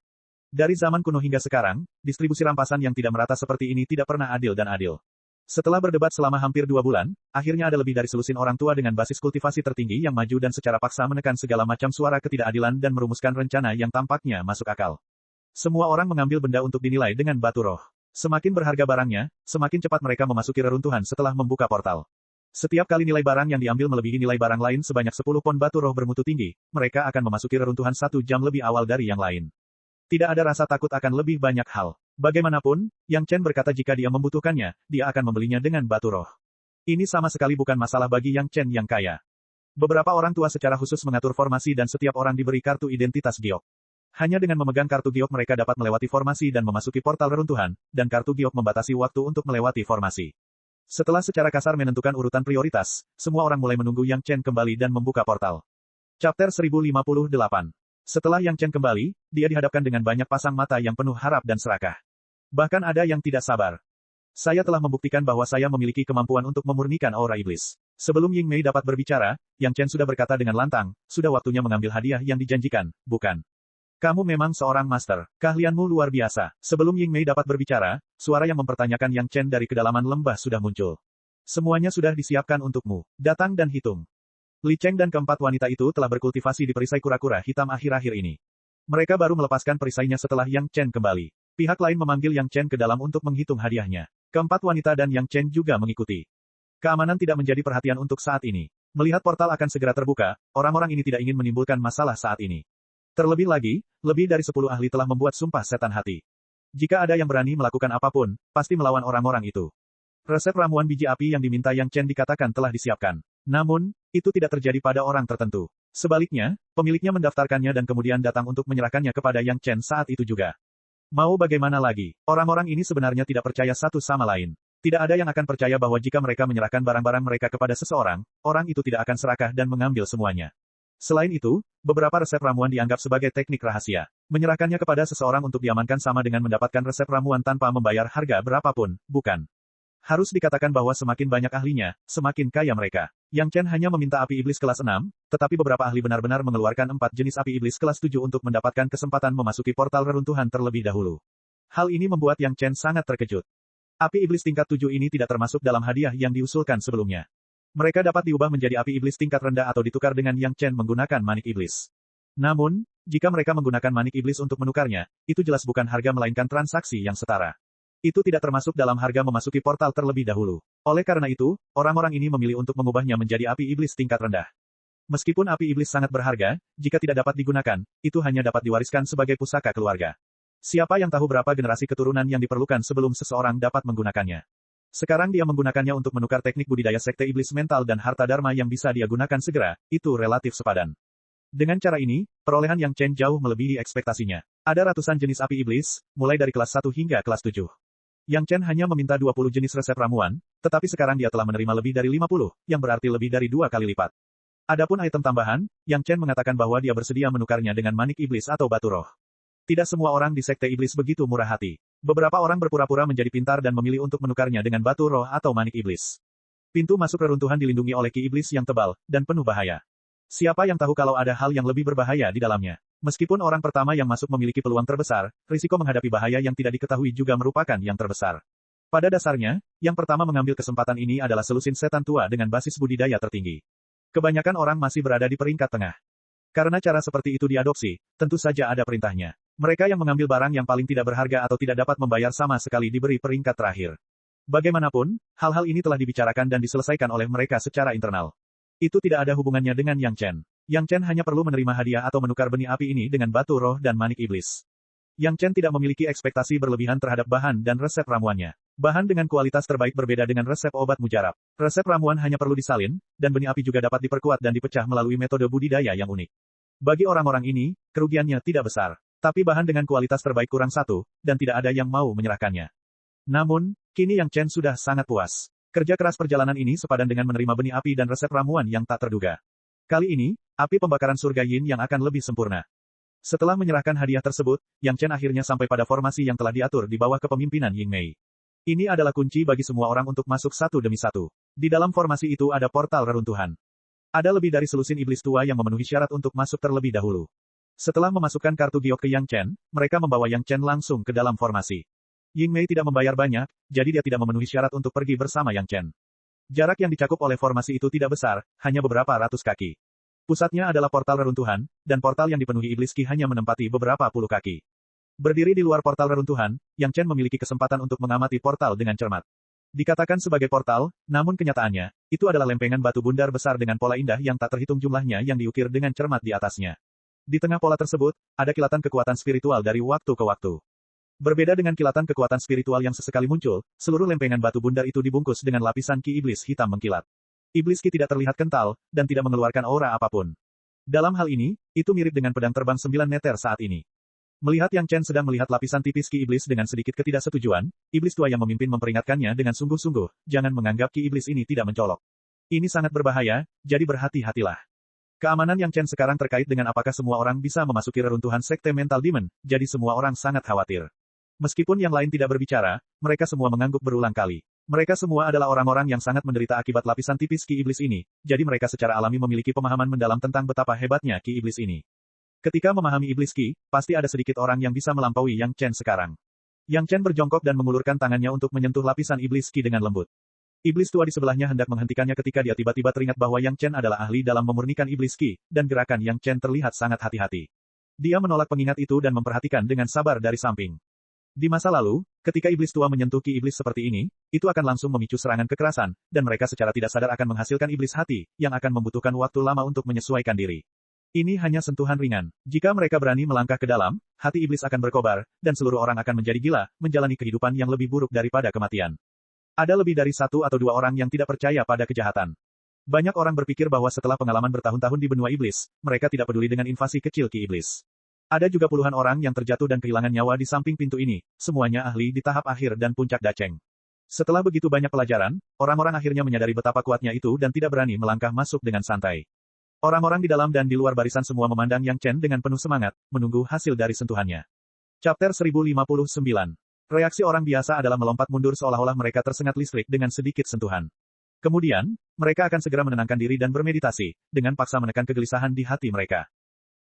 Dari zaman kuno hingga sekarang, distribusi rampasan yang tidak merata seperti ini tidak pernah adil dan adil. Setelah berdebat selama hampir 2 bulan, akhirnya ada lebih dari selusin orang tua dengan basis kultivasi tertinggi yang maju dan secara paksa menekan segala macam suara ketidakadilan dan merumuskan rencana yang tampaknya masuk akal. Semua orang mengambil benda untuk dinilai dengan batu roh. Semakin berharga barangnya, semakin cepat mereka memasuki reruntuhan setelah membuka portal. Setiap kali nilai barang yang diambil melebihi nilai barang lain sebanyak 10 pon batu roh bermutu tinggi, mereka akan memasuki reruntuhan 1 jam lebih awal dari yang lain. Tidak ada rasa takut akan lebih banyak hal. Bagaimanapun, Yang Chen berkata jika dia membutuhkannya, dia akan membelinya dengan batu roh. Ini sama sekali bukan masalah bagi Yang Chen yang kaya. Beberapa orang tua secara khusus mengatur formasi dan setiap orang diberi kartu identitas giok. Hanya dengan memegang kartu giok mereka dapat melewati formasi dan memasuki portal reruntuhan, dan kartu giok membatasi waktu untuk melewati formasi. Setelah secara kasar menentukan urutan prioritas, semua orang mulai menunggu Yang Chen kembali dan membuka portal. Chapter 1058. Setelah Yang Chen kembali, dia dihadapkan dengan banyak pasang mata yang penuh harap dan serakah. Bahkan ada yang tidak sabar. Saya telah membuktikan bahwa saya memiliki kemampuan untuk memurnikan aura iblis. Sebelum Ying Mei dapat berbicara, Yang Chen sudah berkata dengan lantang, sudah waktunya mengambil hadiah yang dijanjikan, bukan? Kamu memang seorang master. Keahlianmu luar biasa. Sebelum Ying Mei dapat berbicara, suara yang mempertanyakan Yang Chen dari kedalaman lembah sudah muncul. Semuanya sudah disiapkan untukmu. Datang dan hitung. Li Cheng dan keempat wanita itu telah berkultivasi di perisai kura-kura hitam akhir-akhir ini. Mereka baru melepaskan perisainya setelah Yang Chen kembali. Pihak lain memanggil Yang Chen ke dalam untuk menghitung hadiahnya. Keempat wanita dan Yang Chen juga mengikuti. Keamanan tidak menjadi perhatian untuk saat ini. Melihat portal akan segera terbuka, orang-orang ini tidak ingin menimbulkan masalah saat ini. Terlebih lagi, lebih dari 10 ahli telah membuat sumpah setan hati. Jika ada yang berani melakukan apapun, pasti melawan orang-orang itu. Resep ramuan biji api yang diminta Yang Chen dikatakan telah disiapkan. Namun, itu tidak terjadi pada orang tertentu. Sebaliknya, pemiliknya mendaftarkannya dan kemudian datang untuk menyerahkannya kepada Yang Chen saat itu juga. Mau bagaimana lagi? Orang-orang ini sebenarnya tidak percaya satu sama lain. Tidak ada yang akan percaya bahwa jika mereka menyerahkan barang-barang mereka kepada seseorang, orang itu tidak akan serakah dan mengambil semuanya. Selain itu, beberapa resep ramuan dianggap sebagai teknik rahasia. Menyerahkannya kepada seseorang untuk diamankan sama dengan mendapatkan resep ramuan tanpa membayar harga berapapun, bukan? Harus dikatakan bahwa semakin banyak ahlinya, semakin kaya mereka. Yang Chen hanya meminta api iblis kelas 6, tetapi beberapa ahli benar-benar mengeluarkan 4 jenis api iblis kelas 7 untuk mendapatkan kesempatan memasuki portal reruntuhan terlebih dahulu. Hal ini membuat Yang Chen sangat terkejut. Api iblis tingkat 7 ini tidak termasuk dalam hadiah yang diusulkan sebelumnya. Mereka dapat diubah menjadi api iblis tingkat rendah atau ditukar dengan Yang Chen menggunakan manik iblis. Namun, jika mereka menggunakan manik iblis untuk menukarnya, itu jelas bukan harga melainkan transaksi yang setara. Itu tidak termasuk dalam harga memasuki portal terlebih dahulu. Oleh karena itu, orang-orang ini memilih untuk mengubahnya menjadi api iblis tingkat rendah. Meskipun api iblis sangat berharga, jika tidak dapat digunakan, itu hanya dapat diwariskan sebagai pusaka keluarga. Siapa yang tahu berapa generasi keturunan yang diperlukan sebelum seseorang dapat menggunakannya? Sekarang dia menggunakannya untuk menukar teknik budidaya sekte iblis mental dan harta dharma yang bisa dia gunakan segera, itu relatif sepadan. Dengan cara ini, perolehan Yang Chen jauh melebihi ekspektasinya. Ada ratusan jenis api iblis, mulai dari kelas 1 hingga kelas 7. Yang Chen hanya meminta 20 jenis resep ramuan, tetapi sekarang dia telah menerima lebih dari 50, yang berarti lebih dari 2 kali lipat. Adapun item tambahan, Yang Chen mengatakan bahwa dia bersedia menukarnya dengan manik iblis atau batu roh. Tidak semua orang di sekte iblis begitu murah hati. Beberapa orang berpura-pura menjadi pintar dan memilih untuk menukarnya dengan batu roh atau manik iblis. Pintu masuk reruntuhan dilindungi oleh ki iblis yang tebal, dan penuh bahaya. Siapa yang tahu kalau ada hal yang lebih berbahaya di dalamnya? Meskipun orang pertama yang masuk memiliki peluang terbesar, risiko menghadapi bahaya yang tidak diketahui juga merupakan yang terbesar. Pada dasarnya, yang pertama mengambil kesempatan ini adalah selusin setan tua dengan basis budidaya tertinggi. Kebanyakan orang masih berada di peringkat tengah. Karena cara seperti itu diadopsi, tentu saja ada perintahnya. Mereka yang mengambil barang yang paling tidak berharga atau tidak dapat membayar sama sekali diberi peringkat terakhir. Bagaimanapun, hal-hal ini telah dibicarakan dan diselesaikan oleh mereka secara internal. Itu tidak ada hubungannya dengan Yang Chen. Yang Chen hanya perlu menerima hadiah atau menukar benih api ini dengan batu roh dan manik iblis. Yang Chen tidak memiliki ekspektasi berlebihan terhadap bahan dan resep ramuannya. Bahan dengan kualitas terbaik berbeda dengan resep obat mujarab. Resep ramuan hanya perlu disalin, dan benih api juga dapat diperkuat dan dipecah melalui metode budidaya yang unik. Bagi orang-orang ini, kerugiannya tidak besar. Tapi bahan dengan kualitas terbaik kurang satu, dan tidak ada yang mau menyerahkannya. Namun, kini Yang Chen sudah sangat puas. Kerja keras perjalanan ini sepadan dengan menerima benih api dan resep ramuan yang tak terduga. Kali ini, api pembakaran surga Yin yang akan lebih sempurna. Setelah menyerahkan hadiah tersebut, Yang Chen akhirnya sampai pada formasi yang telah diatur di bawah kepemimpinan Ying Mei. Ini adalah kunci bagi semua orang untuk masuk satu demi satu. Di dalam formasi itu ada portal reruntuhan. Ada lebih dari selusin iblis tua yang memenuhi syarat untuk masuk terlebih dahulu. Setelah memasukkan kartu giok ke Yang Chen, mereka membawa Yang Chen langsung ke dalam formasi. Ying Mei tidak membayar banyak, jadi dia tidak memenuhi syarat untuk pergi bersama Yang Chen. Jarak yang dicakup oleh formasi itu tidak besar, hanya beberapa ratus kaki. Pusatnya adalah portal reruntuhan, dan portal yang dipenuhi iblis ki hanya menempati beberapa puluh kaki. Berdiri di luar portal reruntuhan, Yang Chen memiliki kesempatan untuk mengamati portal dengan cermat. Dikatakan sebagai portal, namun kenyataannya, itu adalah lempengan batu bundar besar dengan pola indah yang tak terhitung jumlahnya yang diukir dengan cermat di atasnya. Di tengah pola tersebut, ada kilatan kekuatan spiritual dari waktu ke waktu. Berbeda dengan kilatan kekuatan spiritual yang sesekali muncul, seluruh lempengan batu bundar itu dibungkus dengan lapisan ki iblis hitam mengkilat. Iblis ki tidak terlihat kental, dan tidak mengeluarkan aura apapun. Dalam hal ini, itu mirip dengan pedang terbang 9 meter saat ini. Melihat Yang Chen sedang melihat lapisan tipis ki iblis dengan sedikit ketidaksetujuan, iblis tua yang memimpin memperingatkannya dengan sungguh-sungguh, jangan menganggap ki iblis ini tidak mencolok. Ini sangat berbahaya, jadi berhati-hatilah. Keamanan Yang Chen sekarang terkait dengan apakah semua orang bisa memasuki reruntuhan sekte mental demon, jadi semua orang sangat khawatir. Meskipun yang lain tidak berbicara, mereka semua mengangguk berulang kali. Mereka semua adalah orang-orang yang sangat menderita akibat lapisan tipis ki iblis ini, jadi mereka secara alami memiliki pemahaman mendalam tentang betapa hebatnya ki iblis ini. Ketika memahami iblis ki, pasti ada sedikit orang yang bisa melampaui Yang Chen sekarang. Yang Chen berjongkok dan mengulurkan tangannya untuk menyentuh lapisan iblis ki dengan lembut. Iblis tua di sebelahnya hendak menghentikannya ketika dia tiba-tiba teringat bahwa Yang Chen adalah ahli dalam memurnikan iblis ki, dan gerakan Yang Chen terlihat sangat hati-hati. Dia menolak pengingat itu dan memperhatikan dengan sabar dari samping. Di masa lalu, ketika iblis tua menyentuh ki iblis seperti ini, itu akan langsung memicu serangan kekerasan, dan mereka secara tidak sadar akan menghasilkan iblis hati, yang akan membutuhkan waktu lama untuk menyesuaikan diri. Ini hanya sentuhan ringan. Jika mereka berani melangkah ke dalam, hati iblis akan berkobar, dan seluruh orang akan menjadi gila, menjalani kehidupan yang lebih buruk daripada kematian. Ada lebih dari 1 atau 2 orang yang tidak percaya pada kejahatan. Banyak orang berpikir bahwa setelah pengalaman bertahun-tahun di benua iblis, mereka tidak peduli dengan invasi kecil ki iblis. Ada juga puluhan orang yang terjatuh dan kehilangan nyawa di samping pintu ini, semuanya ahli di tahap akhir dan puncak daceng. Setelah begitu banyak pelajaran, orang-orang akhirnya menyadari betapa kuatnya itu dan tidak berani melangkah masuk dengan santai. Orang-orang di dalam dan di luar barisan semua memandang Yang Chen dengan penuh semangat, menunggu hasil dari sentuhannya. Chapter 1059. Reaksi orang biasa adalah melompat mundur seolah-olah mereka tersengat listrik dengan sedikit sentuhan. Kemudian, mereka akan segera menenangkan diri dan bermeditasi, dengan paksa menekan kegelisahan di hati mereka.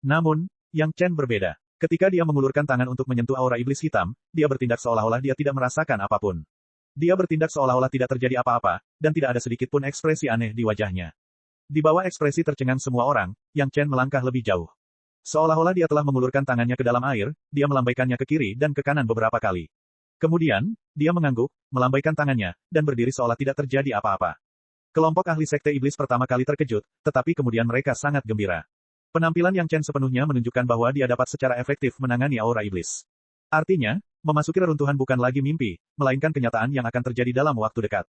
Namun, Yang Chen berbeda. Ketika dia mengulurkan tangan untuk menyentuh aura iblis hitam, dia bertindak seolah-olah dia tidak merasakan apapun. Dia bertindak seolah-olah tidak terjadi apa-apa, dan tidak ada sedikit pun ekspresi aneh di wajahnya. Di bawah ekspresi tercengang semua orang, Yang Chen melangkah lebih jauh. Seolah-olah dia telah mengulurkan tangannya ke dalam air, dia melambaikannya ke kiri dan ke kanan beberapa kali. Kemudian, dia mengangguk, melambaikan tangannya, dan berdiri seolah tidak terjadi apa-apa. Kelompok ahli sekte iblis pertama kali terkejut, tetapi kemudian mereka sangat gembira. Penampilan Yang Chen sepenuhnya menunjukkan bahwa dia dapat secara efektif menangani aura iblis. Artinya, memasuki reruntuhan bukan lagi mimpi, melainkan kenyataan yang akan terjadi dalam waktu dekat.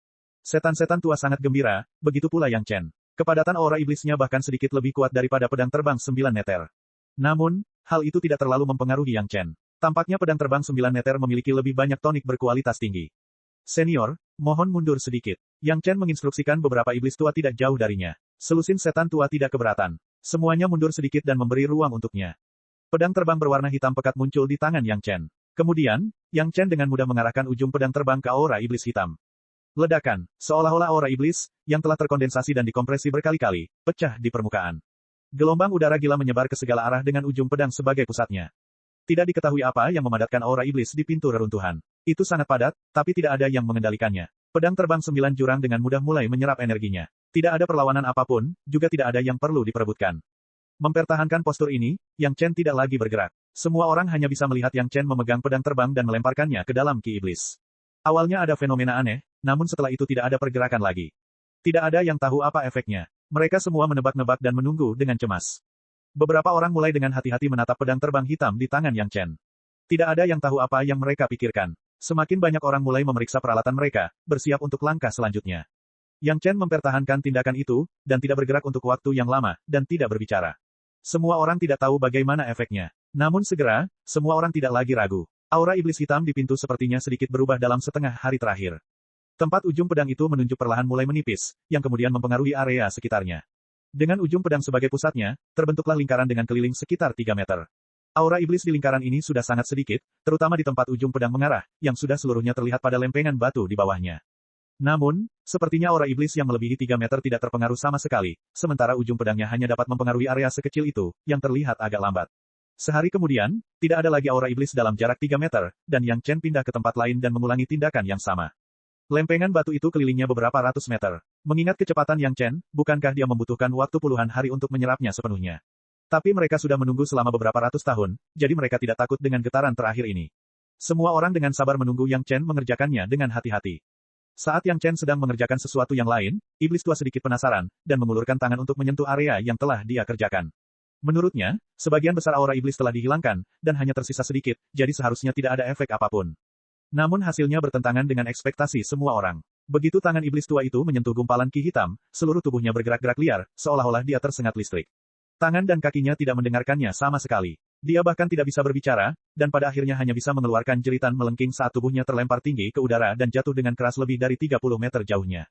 Setan-setan tua sangat gembira, begitu pula Yang Chen. Kepadatan aura iblisnya bahkan sedikit lebih kuat daripada pedang terbang 9 meter. Namun, hal itu tidak terlalu mempengaruhi Yang Chen. Tampaknya pedang terbang 9 meter memiliki lebih banyak tonik berkualitas tinggi. Senior, mohon mundur sedikit. Yang Chen menginstruksikan beberapa iblis tua tidak jauh darinya. Selusin setan tua tidak keberatan. Semuanya mundur sedikit dan memberi ruang untuknya. Pedang terbang berwarna hitam pekat muncul di tangan Yang Chen. Kemudian, Yang Chen dengan mudah mengarahkan ujung pedang terbang ke aura iblis hitam. Ledakan, seolah-olah aura iblis, yang telah terkondensasi dan dikompresi berkali-kali, pecah di permukaan. Gelombang udara gila menyebar ke segala arah dengan ujung pedang sebagai pusatnya. Tidak diketahui apa yang memadatkan aura iblis di pintu reruntuhan. Itu sangat padat, tapi tidak ada yang mengendalikannya. Pedang terbang 9 jurang dengan mudah mulai menyerap energinya. Tidak ada perlawanan apapun, juga tidak ada yang perlu diperebutkan. Mempertahankan postur ini, Yang Chen tidak lagi bergerak. Semua orang hanya bisa melihat Yang Chen memegang pedang terbang dan melemparkannya ke dalam ki iblis. Awalnya ada fenomena aneh, namun setelah itu tidak ada pergerakan lagi. Tidak ada yang tahu apa efeknya. Mereka semua menebak-nebak dan menunggu dengan cemas. Beberapa orang mulai dengan hati-hati menatap pedang terbang hitam di tangan Yang Chen. Tidak ada yang tahu apa yang mereka pikirkan. Semakin banyak orang mulai memeriksa peralatan mereka, bersiap untuk langkah selanjutnya. Yang Chen mempertahankan tindakan itu, dan tidak bergerak untuk waktu yang lama, dan tidak berbicara. Semua orang tidak tahu bagaimana efeknya. Namun segera, semua orang tidak lagi ragu. Aura iblis hitam di pintu sepertinya sedikit berubah dalam setengah hari terakhir. Tempat ujung pedang itu menunjuk perlahan mulai menipis, yang kemudian mempengaruhi area sekitarnya. Dengan ujung pedang sebagai pusatnya, terbentuklah lingkaran dengan keliling sekitar 3 meter. Aura iblis di lingkaran ini sudah sangat sedikit, terutama di tempat ujung pedang mengarah, yang sudah seluruhnya terlihat pada lempengan batu di bawahnya. Namun, sepertinya aura iblis yang melebihi 3 meter tidak terpengaruh sama sekali, sementara ujung pedangnya hanya dapat mempengaruhi area sekecil itu, yang terlihat agak lambat. Sehari kemudian, tidak ada lagi aura iblis dalam jarak 3 meter, dan Yang Chen pindah ke tempat lain dan mengulangi tindakan yang sama. Lempengan batu itu kelilingnya beberapa ratus meter. Mengingat kecepatan Yang Chen, bukankah dia membutuhkan waktu puluhan hari untuk menyerapnya sepenuhnya? Tapi mereka sudah menunggu selama beberapa ratus tahun, jadi mereka tidak takut dengan getaran terakhir ini. Semua orang dengan sabar menunggu Yang Chen mengerjakannya dengan hati-hati. Saat Yang Chen sedang mengerjakan sesuatu yang lain, iblis tua sedikit penasaran, dan mengulurkan tangan untuk menyentuh area yang telah dia kerjakan. Menurutnya, sebagian besar aura iblis telah dihilangkan, dan hanya tersisa sedikit, jadi seharusnya tidak ada efek apapun. Namun hasilnya bertentangan dengan ekspektasi semua orang. Begitu tangan iblis tua itu menyentuh gumpalan ki hitam, seluruh tubuhnya bergerak-gerak liar, seolah-olah dia tersengat listrik. Tangan dan kakinya tidak mendengarkannya sama sekali. Dia bahkan tidak bisa berbicara, dan pada akhirnya hanya bisa mengeluarkan jeritan melengking saat tubuhnya terlempar tinggi ke udara dan jatuh dengan keras lebih dari 30 meter jauhnya.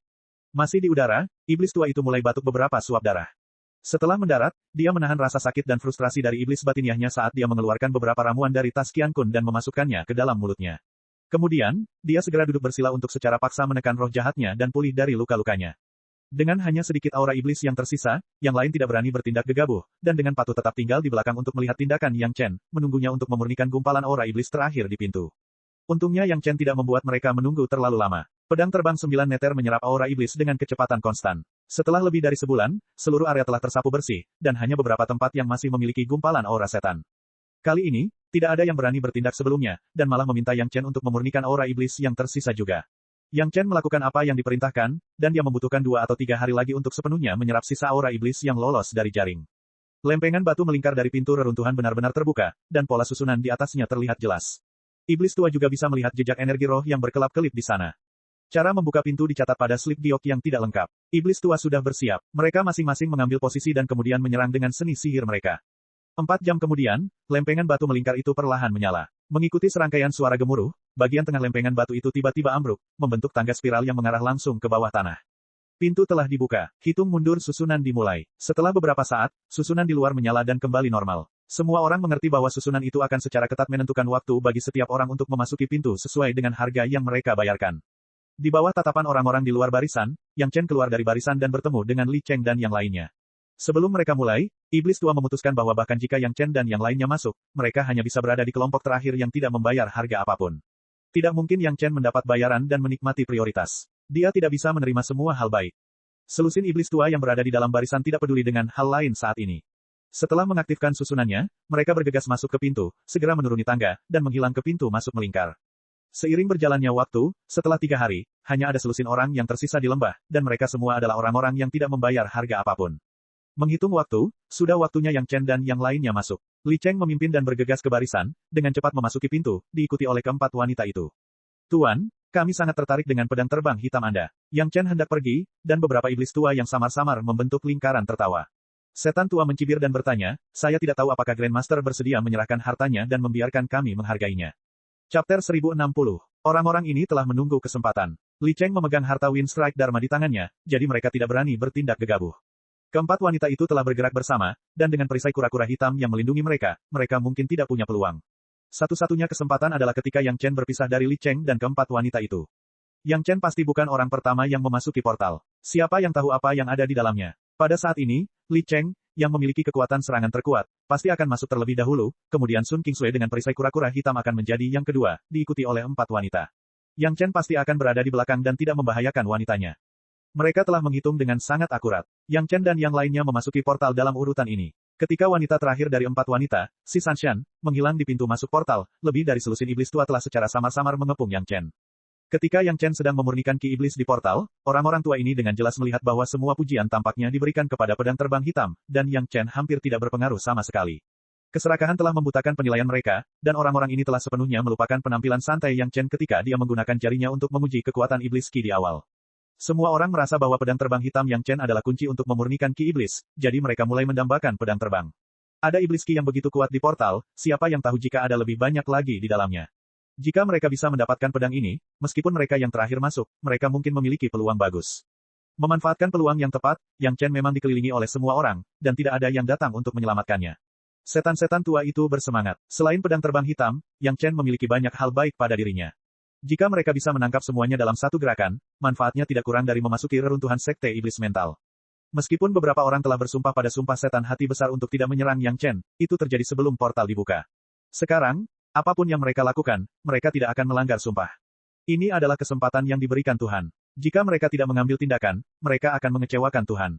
Masih di udara, iblis tua itu mulai batuk beberapa suap darah. Setelah mendarat, dia menahan rasa sakit dan frustrasi dari iblis batiniahnya saat dia mengeluarkan beberapa ramuan dari tas Qian Kun dan memasukkannya ke dalam mulutnya. Kemudian, dia segera duduk bersila untuk secara paksa menekan roh jahatnya dan pulih dari luka-lukanya. Dengan hanya sedikit aura iblis yang tersisa, yang lain tidak berani bertindak gegabah, dan dengan patuh tetap tinggal di belakang untuk melihat tindakan Yang Chen, menunggunya untuk memurnikan gumpalan aura iblis terakhir di pintu. Untungnya Yang Chen tidak membuat mereka menunggu terlalu lama. Pedang terbang 9 meter menyerap aura iblis dengan kecepatan konstan. Setelah lebih dari sebulan, seluruh area telah tersapu bersih, dan hanya beberapa tempat yang masih memiliki gumpalan aura setan. Kali ini, tidak ada yang berani bertindak sebelumnya, dan malah meminta Yang Chen untuk memurnikan aura iblis yang tersisa juga. Yang Chen melakukan apa yang diperintahkan, dan dia membutuhkan 2 atau 3 hari lagi untuk sepenuhnya menyerap sisa aura iblis yang lolos dari jaring. Lempengan batu melingkar dari pintu reruntuhan benar-benar terbuka, dan pola susunan di atasnya terlihat jelas. Iblis tua juga bisa melihat jejak energi roh yang berkelap-kelip di sana. Cara membuka pintu dicatat pada slip giok yang tidak lengkap. Iblis tua sudah bersiap. Mereka masing-masing mengambil posisi dan kemudian menyerang dengan seni sihir mereka. 4 jam kemudian, lempengan batu melingkar itu perlahan menyala. Mengikuti serangkaian suara gemuruh, bagian tengah lempengan batu itu tiba-tiba ambruk, membentuk tangga spiral yang mengarah langsung ke bawah tanah. Pintu telah dibuka. Hitung mundur susunan dimulai. Setelah beberapa saat, susunan di luar menyala dan kembali normal. Semua orang mengerti bahwa susunan itu akan secara ketat menentukan waktu bagi setiap orang untuk memasuki pintu sesuai dengan harga yang mereka bayarkan. Di bawah tatapan orang-orang di luar barisan, Yang Chen keluar dari barisan dan bertemu dengan Li Cheng dan yang lainnya. Sebelum mereka mulai, Iblis Tua memutuskan bahwa bahkan jika Yang Chen dan yang lainnya masuk, mereka hanya bisa berada di kelompok terakhir yang tidak membayar harga apapun. Tidak mungkin Yang Chen mendapat bayaran dan menikmati prioritas. Dia tidak bisa menerima semua hal baik. Selusin Iblis Tua yang berada di dalam barisan tidak peduli dengan hal lain saat ini. Setelah mengaktifkan susunannya, mereka bergegas masuk ke pintu, segera menuruni tangga, dan menghilang ke pintu masuk melingkar. Seiring berjalannya waktu, setelah 3 hari, hanya ada selusin orang yang tersisa di lembah, dan mereka semua adalah orang-orang yang tidak membayar harga apapun. Menghitung waktu, sudah waktunya Yang Chen dan yang lainnya masuk. Li Cheng memimpin dan bergegas ke barisan, dengan cepat memasuki pintu, diikuti oleh keempat wanita itu. Tuan, kami sangat tertarik dengan pedang terbang hitam Anda. Yang Chen hendak pergi, dan beberapa iblis tua yang samar-samar membentuk lingkaran tertawa. Setan tua mencibir dan bertanya, saya tidak tahu apakah Grandmaster bersedia menyerahkan hartanya dan membiarkan kami menghargainya. Chapter 1060. Orang-orang ini telah menunggu kesempatan. Li Cheng memegang harta Wind Strike Dharma di tangannya, jadi mereka tidak berani bertindak gegabah. Keempat wanita itu telah bergerak bersama, dan dengan perisai kura-kura hitam yang melindungi mereka, mereka mungkin tidak punya peluang. Satu-satunya kesempatan adalah ketika Yang Chen berpisah dari Li Cheng dan keempat wanita itu. Yang Chen pasti bukan orang pertama yang memasuki portal. Siapa yang tahu apa yang ada di dalamnya? Pada saat ini, Li Cheng, yang memiliki kekuatan serangan terkuat, pasti akan masuk terlebih dahulu, kemudian Sun Qingsui dengan perisai kura-kura hitam akan menjadi yang kedua, diikuti oleh 4 wanita. Yang Chen pasti akan berada di belakang dan tidak membahayakan wanitanya. Mereka telah menghitung dengan sangat akurat. Yang Chen dan yang lainnya memasuki portal dalam urutan ini. Ketika wanita terakhir dari 4 wanita, si Sanshan, menghilang di pintu masuk portal, lebih dari selusin iblis tua telah secara samar-samar mengepung Yang Chen. Ketika Yang Chen sedang memurnikan ki iblis di portal, orang-orang tua ini dengan jelas melihat bahwa semua pujian tampaknya diberikan kepada pedang terbang hitam, dan Yang Chen hampir tidak berpengaruh sama sekali. Keserakahan telah membutakan penilaian mereka, dan orang-orang ini telah sepenuhnya melupakan penampilan santai Yang Chen ketika dia menggunakan jarinya untuk menguji kekuatan iblis ki di awal. Semua orang merasa bahwa pedang terbang hitam Yang Chen adalah kunci untuk memurnikan ki iblis, jadi mereka mulai mendambakan pedang terbang. Ada iblis ki yang begitu kuat di portal, siapa yang tahu jika ada lebih banyak lagi di dalamnya. Jika mereka bisa mendapatkan pedang ini, meskipun mereka yang terakhir masuk, mereka mungkin memiliki peluang bagus. Memanfaatkan peluang yang tepat, Yang Chen memang dikelilingi oleh semua orang, dan tidak ada yang datang untuk menyelamatkannya. Setan-setan tua itu bersemangat. Selain pedang terbang hitam, Yang Chen memiliki banyak hal baik pada dirinya. Jika mereka bisa menangkap semuanya dalam satu gerakan, manfaatnya tidak kurang dari memasuki reruntuhan sekte iblis mental. Meskipun beberapa orang telah bersumpah pada sumpah setan hati besar untuk tidak menyerang Yang Chen, itu terjadi sebelum portal dibuka. Sekarang, apapun yang mereka lakukan, mereka tidak akan melanggar sumpah. Ini adalah kesempatan yang diberikan Tuhan. Jika mereka tidak mengambil tindakan, mereka akan mengecewakan Tuhan.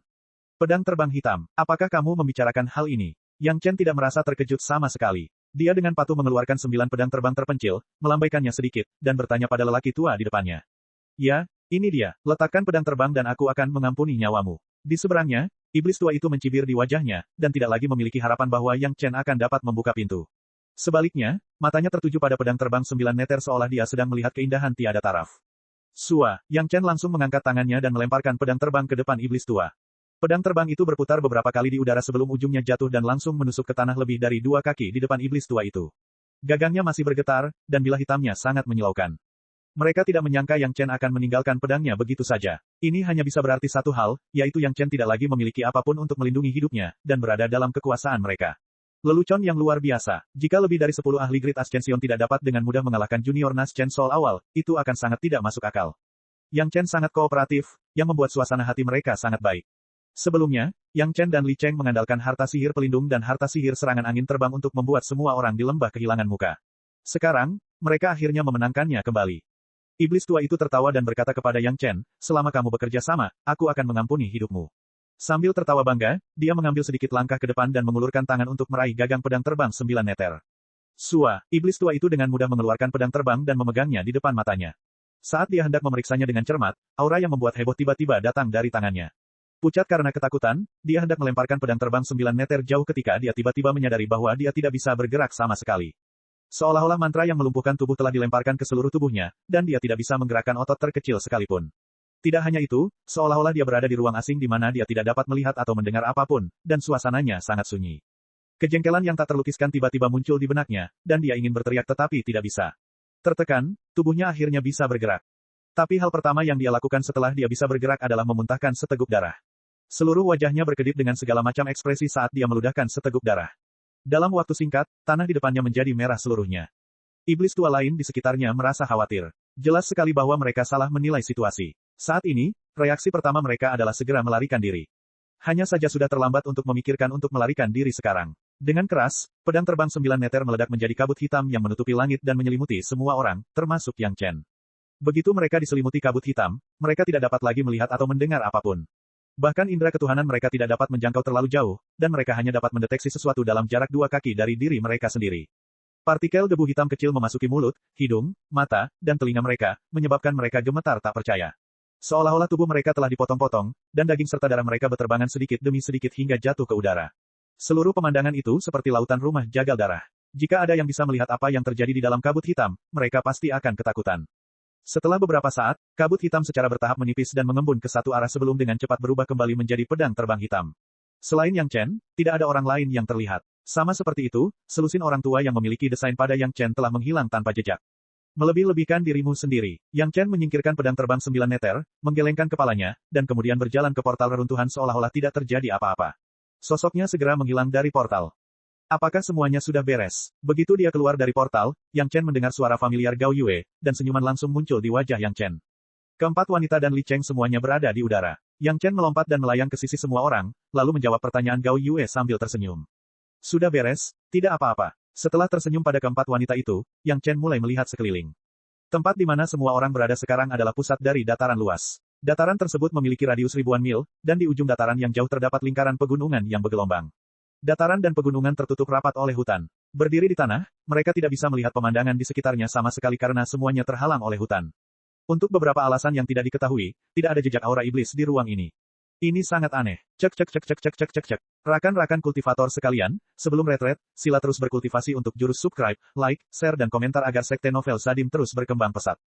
Pedang terbang hitam, apakah kamu membicarakan hal ini? Yang Chen tidak merasa terkejut sama sekali. Dia dengan patuh mengeluarkan 9 pedang terbang terpencil, melambaikannya sedikit, dan bertanya pada lelaki tua di depannya. Ya, ini dia, letakkan pedang terbang dan aku akan mengampuni nyawamu. Di seberangnya, iblis tua itu mencibir di wajahnya, dan tidak lagi memiliki harapan bahwa Yang Chen akan dapat membuka pintu. Sebaliknya, matanya tertuju pada pedang terbang 9 meter seolah dia sedang melihat keindahan tiada taraf. Sua, Yang Chen langsung mengangkat tangannya dan melemparkan pedang terbang ke depan iblis tua. Pedang terbang itu berputar beberapa kali di udara sebelum ujungnya jatuh dan langsung menusuk ke tanah lebih dari 2 kaki di depan iblis tua itu. Gagangnya masih bergetar, dan bilah hitamnya sangat menyilaukan. Mereka tidak menyangka Yang Chen akan meninggalkan pedangnya begitu saja. Ini hanya bisa berarti satu hal, yaitu Yang Chen tidak lagi memiliki apapun untuk melindungi hidupnya, dan berada dalam kekuasaan mereka. Lelucon yang luar biasa. Jika lebih dari 10 ahli Great Ascension tidak dapat dengan mudah mengalahkan Junior Nas Chen Soul awal, itu akan sangat tidak masuk akal. Yang Chen sangat kooperatif, yang membuat suasana hati mereka sangat baik. Sebelumnya, Yang Chen dan Li Cheng mengandalkan harta sihir pelindung dan harta sihir serangan angin terbang untuk membuat semua orang di lembah kehilangan muka. Sekarang, mereka akhirnya memenangkannya kembali. Iblis tua itu tertawa dan berkata kepada Yang Chen, selama kamu bekerja sama, aku akan mengampuni hidupmu. Sambil tertawa bangga, dia mengambil sedikit langkah ke depan dan mengulurkan tangan untuk meraih gagang pedang terbang 9 meter. Sua, iblis tua itu dengan mudah mengeluarkan pedang terbang dan memegangnya di depan matanya. Saat dia hendak memeriksanya dengan cermat, aura yang membuat heboh tiba-tiba datang dari tangannya. Pucat karena ketakutan, dia hendak melemparkan pedang terbang 9 meter jauh ketika dia tiba-tiba menyadari bahwa dia tidak bisa bergerak sama sekali. Seolah-olah mantra yang melumpuhkan tubuh telah dilemparkan ke seluruh tubuhnya, dan dia tidak bisa menggerakkan otot terkecil sekalipun. Tidak hanya itu, seolah-olah dia berada di ruang asing di mana dia tidak dapat melihat atau mendengar apapun, dan suasananya sangat sunyi. Kejengkelan yang tak terlukiskan tiba-tiba muncul di benaknya, dan dia ingin berteriak tetapi tidak bisa. Tertekan, tubuhnya akhirnya bisa bergerak. Tapi hal pertama yang dia lakukan setelah dia bisa bergerak adalah memuntahkan seteguk darah. Seluruh wajahnya berkedip dengan segala macam ekspresi saat dia meludahkan seteguk darah. Dalam waktu singkat, tanah di depannya menjadi merah seluruhnya. Iblis tua lain di sekitarnya merasa khawatir. Jelas sekali bahwa mereka salah menilai situasi. Saat ini, reaksi pertama mereka adalah segera melarikan diri. Hanya saja sudah terlambat untuk memikirkan untuk melarikan diri sekarang. Dengan keras, pedang terbang 9 meter meledak menjadi kabut hitam yang menutupi langit dan menyelimuti semua orang, termasuk Yang Chen. Begitu mereka diselimuti kabut hitam, mereka tidak dapat lagi melihat atau mendengar apapun. Bahkan indera ketuhanan mereka tidak dapat menjangkau terlalu jauh, dan mereka hanya dapat mendeteksi sesuatu dalam jarak 2 kaki dari diri mereka sendiri. Partikel debu hitam kecil memasuki mulut, hidung, mata, dan telinga mereka, menyebabkan mereka gemetar tak percaya. Seolah-olah tubuh mereka telah dipotong-potong, dan daging serta darah mereka berterbangan sedikit demi sedikit hingga jatuh ke udara. Seluruh pemandangan itu seperti lautan rumah jagal darah. Jika ada yang bisa melihat apa yang terjadi di dalam kabut hitam, mereka pasti akan ketakutan. Setelah beberapa saat, kabut hitam secara bertahap menipis dan mengembun ke satu arah sebelum dengan cepat berubah kembali menjadi pedang terbang hitam. Selain Yang Chen, tidak ada orang lain yang terlihat. Sama seperti itu, selusin orang tua yang memiliki desain pada Yang Chen telah menghilang tanpa jejak. Melebih-lebihkan dirimu sendiri. Yang Chen menyingkirkan pedang terbang 9 meter, menggelengkan kepalanya, dan kemudian berjalan ke portal reruntuhan seolah-olah tidak terjadi apa-apa. Sosoknya segera menghilang dari portal. Apakah semuanya sudah beres? Begitu dia keluar dari portal, Yang Chen mendengar suara familiar Gao Yue, dan senyuman langsung muncul di wajah Yang Chen. Keempat wanita dan Li Cheng semuanya berada di udara. Yang Chen melompat dan melayang ke sisi semua orang, lalu menjawab pertanyaan Gao Yue sambil tersenyum. Sudah beres? Tidak apa-apa. Setelah tersenyum pada keempat wanita itu, Yang Chen mulai melihat sekeliling. Tempat di mana semua orang berada sekarang adalah pusat dari dataran luas. Dataran tersebut memiliki radius ribuan mil, dan di ujung dataran yang jauh terdapat lingkaran pegunungan yang bergelombang. Dataran dan pegunungan tertutup rapat oleh hutan. Berdiri di tanah, mereka tidak bisa melihat pemandangan di sekitarnya sama sekali karena semuanya terhalang oleh hutan. Untuk beberapa alasan yang tidak diketahui, tidak ada jejak aura iblis di ruang ini. Ini sangat aneh. Cek cek cek cek cek cek cek cek. Rakan-rakan kultivator sekalian, sebelum retret, sila terus berkultivasi untuk jurus subscribe, like, share dan komentar agar sekte novel Sadim terus berkembang pesat.